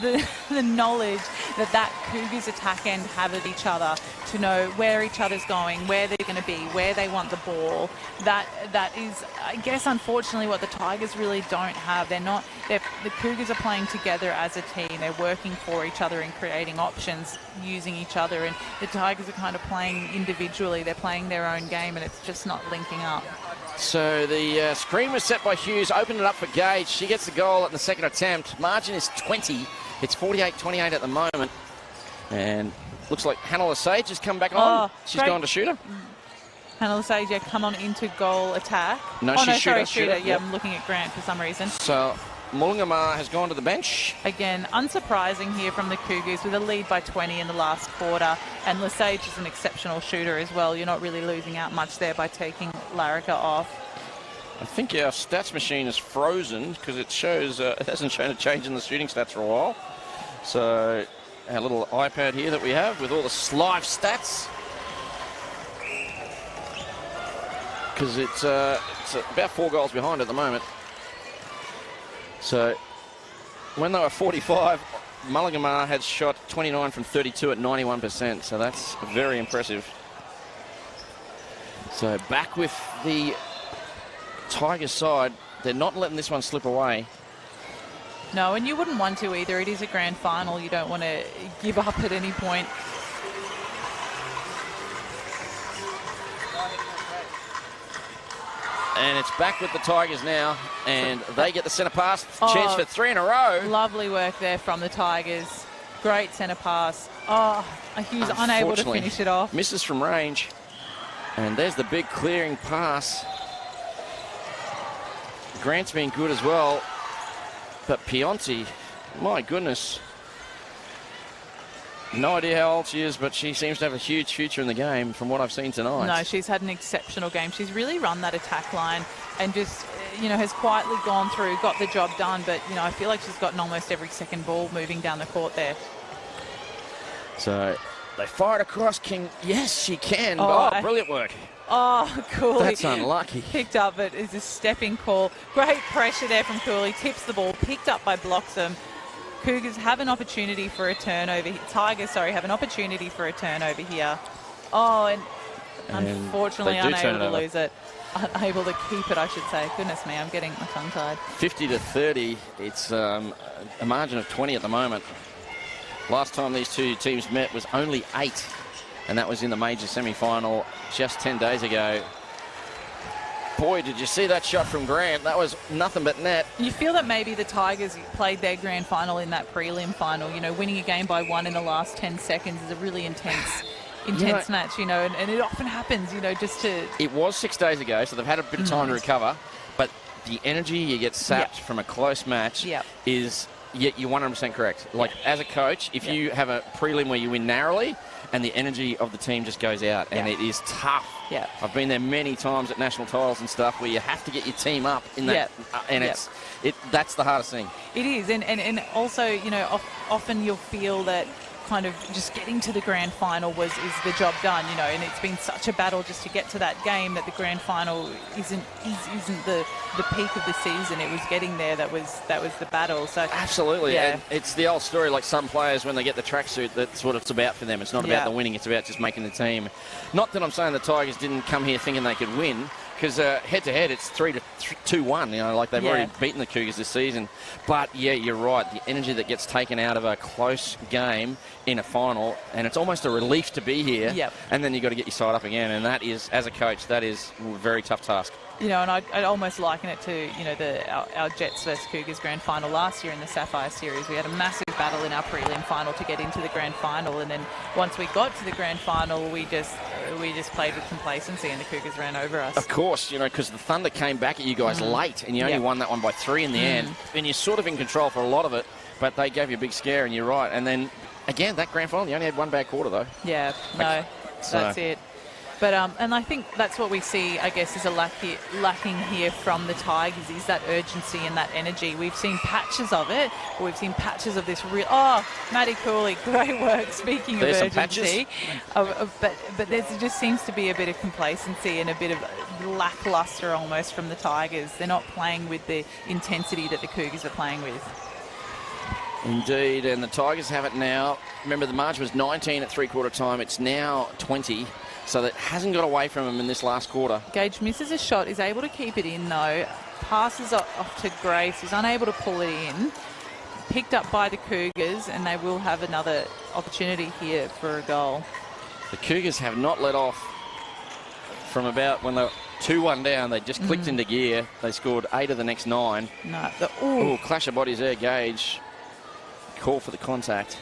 B: The knowledge that Cougars attack end have of each other, to know where each other's going, where they're going to be, where they want the ball. That is, I guess, unfortunately, what the Tigers really don't have. The Cougars are playing together as a team. They're working for each other and creating options using each other. And the Tigers are kind of playing individually. They're playing their own game, and it's just not linking up.
A: So the screen was set by Hughes, opened it up for Gage. She gets the goal at the second attempt. Margin is 20. It's 48-28 at the moment. And looks like Hannah Lesage has come back on. She's gone to shooter.
B: Hannah Lesage, come on into goal attack.
A: No, shooter.
B: Yeah, I'm looking at Grant for some reason.
A: So Mulungama has gone to the bench.
B: Again, unsurprising here from the Cougars with a lead by 20 in the last quarter. And Lesage is an exceptional shooter as well. You're not really losing out much there by taking Larika off.
A: I think our stats machine is frozen because it shows it hasn't shown a change in the shooting stats for a while. So our little iPad here that we have with all the live stats, because it's about 4 goals behind at the moment. So when they were 45 Mulligamar had shot 29 from 32 at 91%, so that's very impressive. So back with the Tigers side. They're not letting this one slip away.
B: No, and you wouldn't want to either. It is a grand final. You don't want to give up at any point.
A: And it's back with the Tigers now, and they get the centre pass. Chance for 3 in a row.
B: Lovely work there from the Tigers. Great centre pass. Oh, he was unable to finish it off.
A: Misses from range. And there's the big clearing pass. Grant's been good as well. But Pionti, my goodness. No idea how old she is, but she seems to have a huge future in the game from what I've seen tonight.
B: No, she's had an exceptional game. She's really run that attack line and just, has quietly gone through, got the job done. But, I feel like she's gotten almost every second ball moving down the court there.
A: So they fired across King. Yes, she can. Oh, brilliant work.
B: Oh, Cooley.
A: That's unlucky.
B: Picked up, but it's a stepping call. Great pressure there from Cooley. Tips the ball, picked up by Bloxham. Cougars have an opportunity for a turnover. Tigers, have an opportunity for a turnover here. Oh, and unfortunately unable to lose it. Unable to keep it, I should say. Goodness me, I'm getting my tongue-tied.
A: 50-30. It's a margin of 20 at the moment. Last time these two teams met was only 8, and that was in the major semi-final just 10 days ago. Boy, did you see that shot from Grant? That was nothing but net. You
B: feel that maybe the Tigers played their grand final in that prelim final. Winning a game by 1 in the last 10 seconds is a really intense match, and it often happens, just to...
A: It was 6 days ago, so they've had a bit of time to recover, but the energy you get sapped from a close match is... You're 100% correct. As a coach, if you have a prelim where you win narrowly and the energy of the team just goes out, and it is tough.
B: Yeah.
A: I've been there many times at national titles and stuff where you have to get your team up in that, and that's the hardest thing.
B: It is, and also, often you'll feel that kind of just getting to the grand final is the job done, and it's been such a battle just to get to that game that the grand final isn't the peak of the season. It was getting there that was the battle. So
A: absolutely, and it's the old story. Like some players, when they get the tracksuit, that's what it's about for them. It's not about the winning; it's about just making the team. Not that I'm saying the Tigers didn't come here thinking they could win, because head-to-head, it's 3-2-1. They've already beaten the Cougars this season. But, you're right. The energy that gets taken out of a close game in a final, and it's almost a relief to be here.
B: Yep.
A: And then you've got to get your side up again. And that is, as a coach, that is a very tough task.
B: And I'd almost liken it to, our Jets versus Cougars grand final last year in the Sapphire Series. We had a massive battle in our prelim final to get into the grand final, and then once we got to the grand final, we just played with complacency, and the Cougars ran over us.
A: Of course, because the Thunder came back at you guys late, and you only won that one by 3 in the end, and you're sort of in control for a lot of it, but they gave you a big scare, and you're right. And then, again, that grand final, you only had one bad quarter, though.
B: Yeah, that's it. But and I think that's what we see, I guess, is lacking here from the Tigers, is that urgency and that energy. We've seen patches of it, but we've seen patches of this real... Oh, Maddie Cooley, great work. Speaking of urgency. But there just seems to be a bit of complacency and a bit of lackluster almost from the Tigers. They're not playing with the intensity that the Cougars are playing with.
A: Indeed, and the Tigers have it now. Remember, the margin was 19 at three-quarter time. It's now 20. So that hasn't got away from him in this last quarter.
B: Gage misses a shot, is able to keep it in though. Passes off to Grace, who's unable to pull it in. Picked up by the Cougars, and they will have another opportunity here for a goal.
A: The Cougars have not let off from about when they were 2-1 down. They just clicked into gear. They scored 8 of the next 9.
B: No,
A: clash of bodies there, Gage. Call for the contact.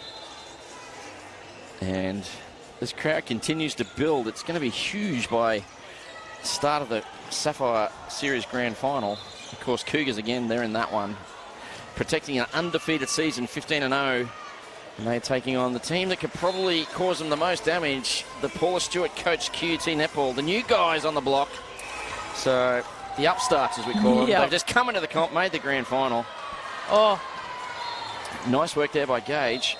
A: And this crowd continues to build. It's going to be huge by start of the Sapphire Series Grand Final. Of course, Cougars again, they're in that one. Protecting an undefeated season, 15-0. And they're taking on the team that could probably cause them the most damage, the Paula Stewart coach QUT Netball, the new guys on the block. So, the upstarts, as we call them. They've just come into the comp, made the Grand Final.
B: Oh.
A: Nice work there by Gage.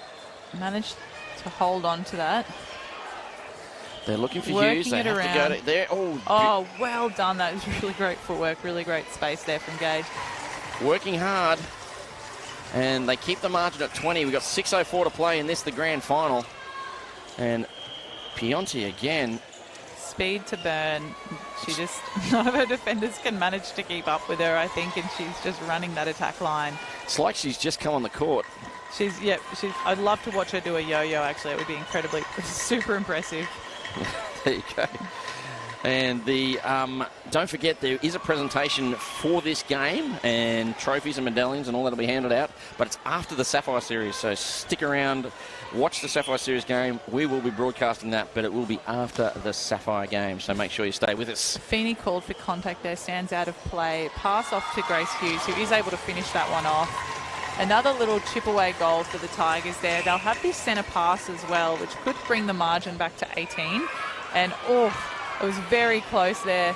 B: Managed to hold on to that.
A: They're looking for Hughes. They have to go to there.
B: Oh, well done. That was really great footwork. Really great space there from Gage.
A: Working hard. And they keep the margin at 20. We've got 6:04 to play in this, the grand final. And Pionti again.
B: Speed to burn. She just, none of her defenders can manage to keep up with her, I think, and she's just running that attack line.
A: It's like she's just come on the court.
B: I'd love to watch her do a yo-yo, actually. It would be incredibly, super impressive.
A: There you go. And don't forget, there is a presentation for this game, and trophies and medallions and all that will be handed out, but it's after the Sapphire Series, so stick around, watch the Sapphire Series game. We will be broadcasting that, but it will be after the Sapphire game, so make sure you stay with us.
B: Feeney called for contact there, stands out of play, pass off to Grace Hughes, who is able to finish that one off. Another little chip away goal for the Tigers there. They'll have this centre pass as well, which could bring the margin back to 18, and it was very close there.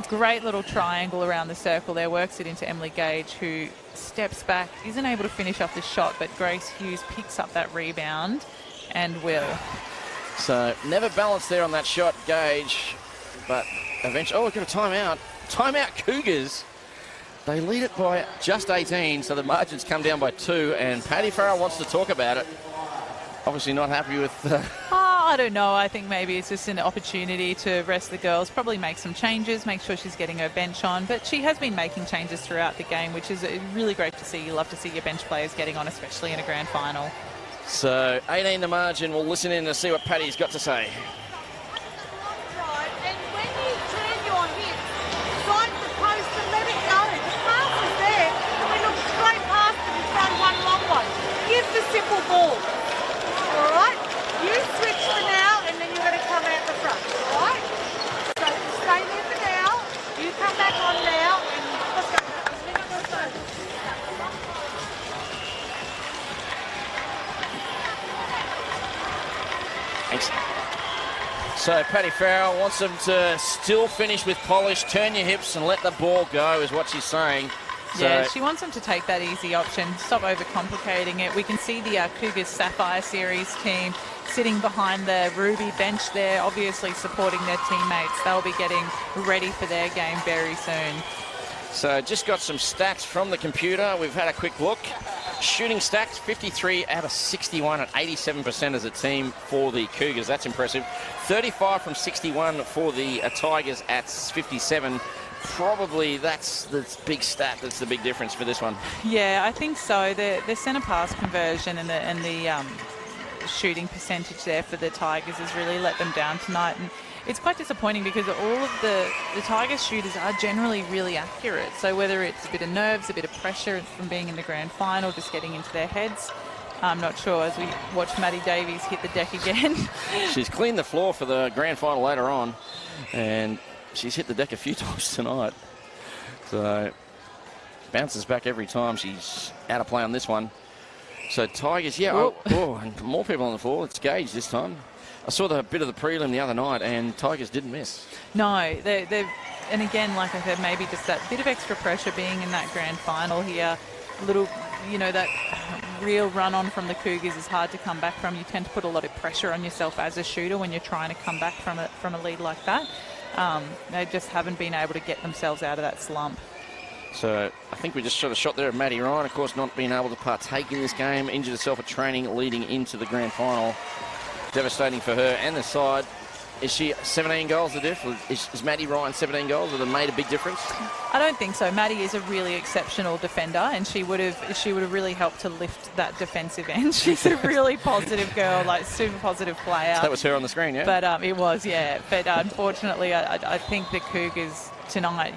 B: Great little triangle around the circle there. Works it into Emily Gage, who steps back. Isn't able to finish off the shot, but Grace Hughes picks up that rebound and will.
A: So never balanced there on that shot, Gage. But eventually, we've got a timeout. Timeout Cougars. They lead it by just 18, so the margins come down by 2, and Paddy Farrell wants to talk about it. Obviously not happy with...
B: I don't know. I think maybe it's just an opportunity to rest the girls, probably make some changes, make sure she's getting her bench on. But she has been making changes throughout the game, which is really great to see. You love to see your bench players getting on, especially in a grand final.
A: So 18 the margin. We'll listen in to see what Paddy's got to say.
G: And when you turn your hips, strike the post and let it go. The pass is there. And look straight past it and found one long one. Give the simple ball. All right? You switch for now, and then you're going to come out the front. All right? So stay there for now. You come back on now, and let's go.
A: Thanks. So Paddy Farrell wants them to still finish with polish, turn your hips and let the ball go, is what she's saying.
B: Yeah, she wants them to take that easy option, stop overcomplicating it. We can see the Cougars Sapphire Series team sitting behind the Ruby bench there, obviously supporting their teammates. They'll be getting ready for their game very soon.
A: So just got some stats from the computer. We've had a quick look. Shooting stats, 53 out of 61 at 87% as a team for the Cougars. That's impressive. 35 from 61 for the Tigers at 57. Probably that's the big stat that's the big difference for this one.
B: Yeah, I think so. The centre pass conversion and the shooting percentage there for the Tigers has really let them down tonight. And it's quite disappointing because all of the Tigers shooters are generally really accurate. So whether it's a bit of nerves, a bit of pressure from being in the grand final, just getting into their heads, I'm not sure as we watch Maddie Davies hit the deck again.
A: She's cleaned the floor for the grand final later on, and she's hit the deck a few times tonight. So bounces back every time. She's out of play on this one. So Tigers, yeah, and more people on the floor. It's Gage this time. I saw the bit of the prelim the other night, and Tigers didn't miss.
B: No, they've, and again, like I said, maybe just that bit of extra pressure being in that grand final here. Little, that real run on from the Cougars is hard to come back from. You tend to put a lot of pressure on yourself as a shooter when you're trying to come back from a lead like that. They just haven't been able to get themselves out of that slump.
A: So I think we just shot a shot there of Maddie Ryan, of course, not being able to partake in this game. Injured herself at training leading into the grand final. Devastating for her and the side. Is she 17 goals the diff? Is Maddie Ryan 17 goals that have made a big difference?
B: I don't think so. Maddie is a really exceptional defender, and she would have really helped to lift that defensive end. She's a really positive girl, like super positive player.
A: So that was her on the screen, yeah?
B: But it was, yeah. But unfortunately, I think the Cougars tonight,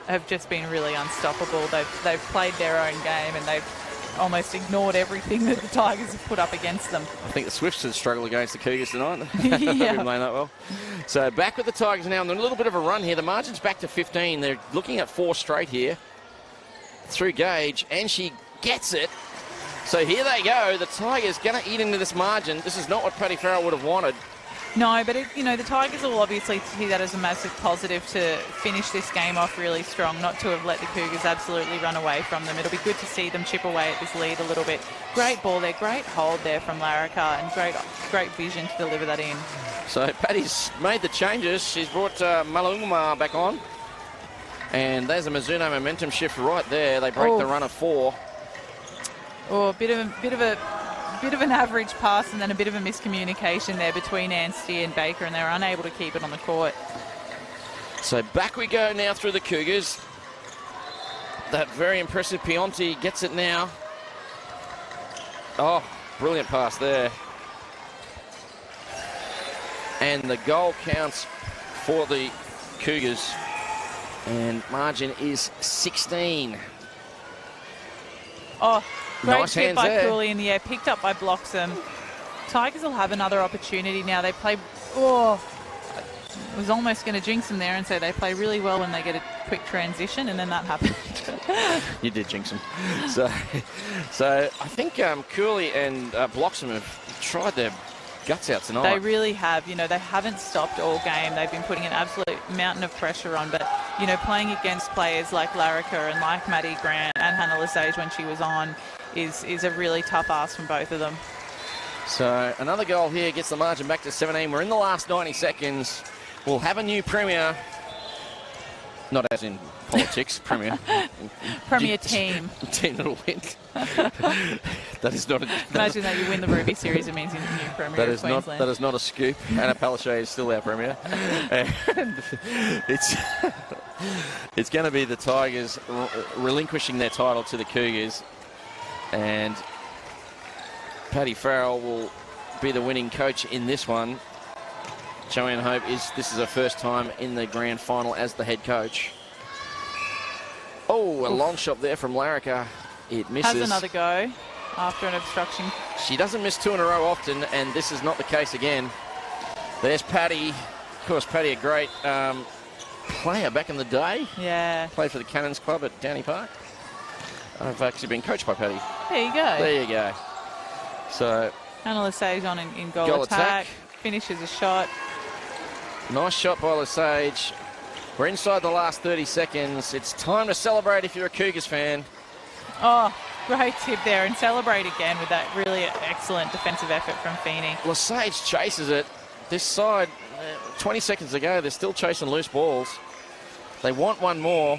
B: have just been really unstoppable. They've played their own game, and they've almost ignored everything that the Tigers have put up against them.
A: I think the Swifts have struggled against the Cougars tonight.
B: Yeah.
A: They've been playing that well. So back with the Tigers now, and they're a little bit of a run here. The margin's back to 15. They're looking at 4 straight here through Gage, and she gets it. So here they go. The Tigers going to eat into this margin. This is not what Paddy Farrell would have wanted.
B: No, but the Tigers will obviously see that as a massive positive to finish this game off really strong, not to have let the Cougars absolutely run away from them. It'll be good to see them chip away at this lead a little bit. Great ball there, great hold there from Larrica, and great vision to deliver that in.
A: So Paddy's made the changes. She's brought Malungma back on. And there's a Mizuno momentum shift right there. They break the run of 4.
B: Oh, a bit of an average pass and then a bit of a miscommunication there between Anstey and Baker, and they were unable to keep it on the court.
A: So back we go now through the Cougars. That very impressive Pionti gets it now. Oh, brilliant pass there. And the goal counts for the Cougars. And margin is 16.
B: Oh, great
A: nice
B: hit
A: hands
B: by
A: there.
B: Cooley in the air, picked up by Bloxham. Tigers will have another opportunity now. They play, I was almost going to jinx them there and say they play really well when they get a quick transition, and then that happened.
A: You did jinx them. So I think Cooley and Bloxham have tried their guts out tonight.
B: They really have. You know, they haven't stopped all game. They've been putting an absolute mountain of pressure on, but, you know, playing against players like Larrica and like Maddie Grant and Hannah Lesage when she was on is a really tough ask from both of them.
A: So another goal here gets the margin back to 17. We're in the last 90 seconds. We'll have a new premier. Not as in politics, premier.
B: Premier team.
A: Team that'll win. That is not a...
B: Imagine that you win the Ruby Series, it means you're the new premier of Queensland.
A: That is not a scoop. Anna Palaszczuk is still our premier. And it's going to be the Tigers relinquishing their title to the Cougars. And Paddy Farrell will be the winning coach in this one. Joanne Hope this is her first time in the grand final as the head coach. Oh, a long shot there from Larrica. It misses.
B: Has another go after an obstruction.
A: She doesn't miss 2 in a row often, and this is not the case again. There's Paddy. Of course, Paddy, a great player back in the day.
B: Yeah.
A: Played for the Cannons Club at Downey Park. I've actually been coached by Paddy.
B: There you go.
A: There you go. So,
B: Hannah Lesage on in goal attack. Finishes a shot.
A: Nice shot by Lesage. We're inside the last 30 seconds. It's time to celebrate if you're a Cougars fan.
B: Oh, great tip there, and celebrate again with that really excellent defensive effort from Feeney.
A: Lesage chases it. This side, 20 seconds ago, they're still chasing loose balls. They want one more,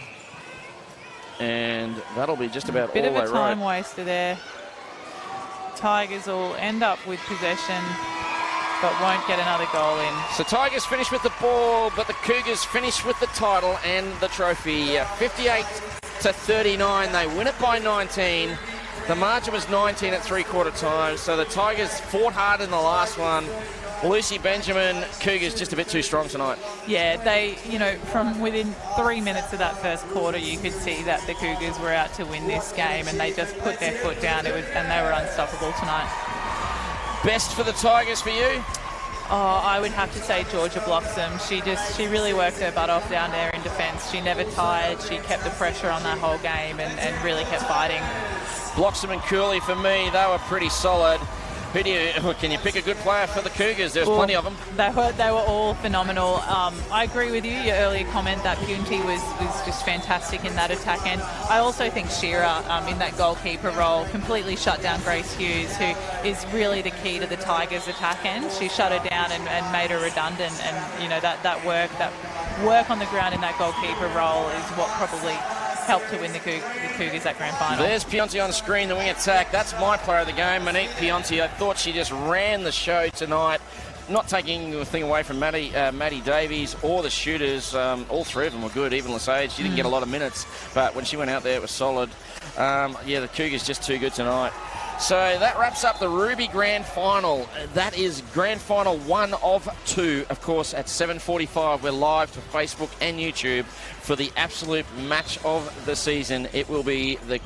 A: and that'll be just about all they wrote.
B: Bit of a time waster there. Tigers will end up with possession, but won't get another goal in.
A: So Tigers finish with the ball, but the Cougars finish with the title and the trophy. 58-39, they win it by 19. The margin was 19 at three-quarter time, so the Tigers fought hard in the last one. Lucy Benjamin, Cougars just a bit too strong tonight.
B: Yeah, they, you know, from within 3 minutes of that first quarter, you could see that the Cougars were out to win this game, and they just put their foot down, and they were unstoppable tonight.
A: Best for the Tigers for you?
B: Oh, I would have to say Georgia Bloxham. She really worked her butt off down there in defence. She never tired. She kept the pressure on that whole game and really kept fighting.
A: Bloxham and Cooley, for me, they were pretty solid. Can you pick a good player for the Cougars? There's plenty of them.
B: They were all phenomenal. I agree with you. Your earlier comment that Punty was just fantastic in that attack end. I also think Shearer in that goalkeeper role completely shut down Grace Hughes, who is really the key to the Tigers' attack end. She shut her down and made her redundant. And you know that work on the ground in that goalkeeper role is what probably helped to win the Cougars that grand final.
A: There's Pionti on screen, the wing attack. That's my player of the game, Monique Pionti. I thought she just ran the show tonight. Not taking the thing away from Maddie Davies or the shooters. All three of them were good. Even Lesage, she didn't get a lot of minutes, but when she went out there, it was solid. Yeah, the Cougars just too good tonight. So that wraps up the Ruby Grand Final. That is Grand Final 1 of 2. Of course, at 7:45, we're live to Facebook and YouTube for the absolute match of the season. It will be the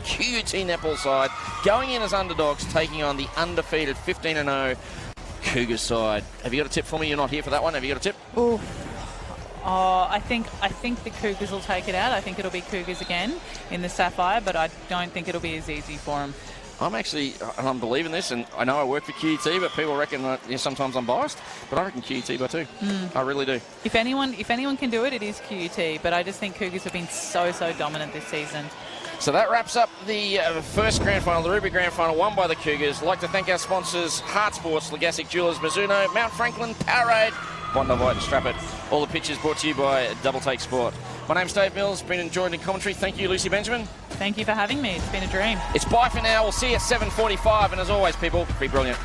A: QUT netball side going in as underdogs, taking on the undefeated 15-0 Cougars side. Have you got a tip for me? You're not here for that one. Have you got a tip?
B: Ooh. Oh, I think the Cougars will take it out. I think it'll be Cougars again in the Sapphire, but I don't think it'll be as easy for them.
A: I'm believing this, and I know I work for QUT, but people reckon that sometimes I'm biased, but I reckon QUT by 2. I really do.
B: If anyone can do it, it is QUT, but I just think Cougars have been so dominant this season.
A: So that wraps up the first grand final, the Ruby Grand Final, won by the Cougars. I'd like to thank our sponsors, Hart Sports, Legassic Jewelers, Mizuno, Mount Franklin, Powerade, Bondi White and Strap It. All the pictures brought to you by Double Take Sport. My name's Dave Mills, been enjoying the commentary. Thank you, Lucy Benjamin.
B: Thank you for having me. It's been a dream.
A: It's bye for now. We'll see you at 7:45. And as always, people, be brilliant.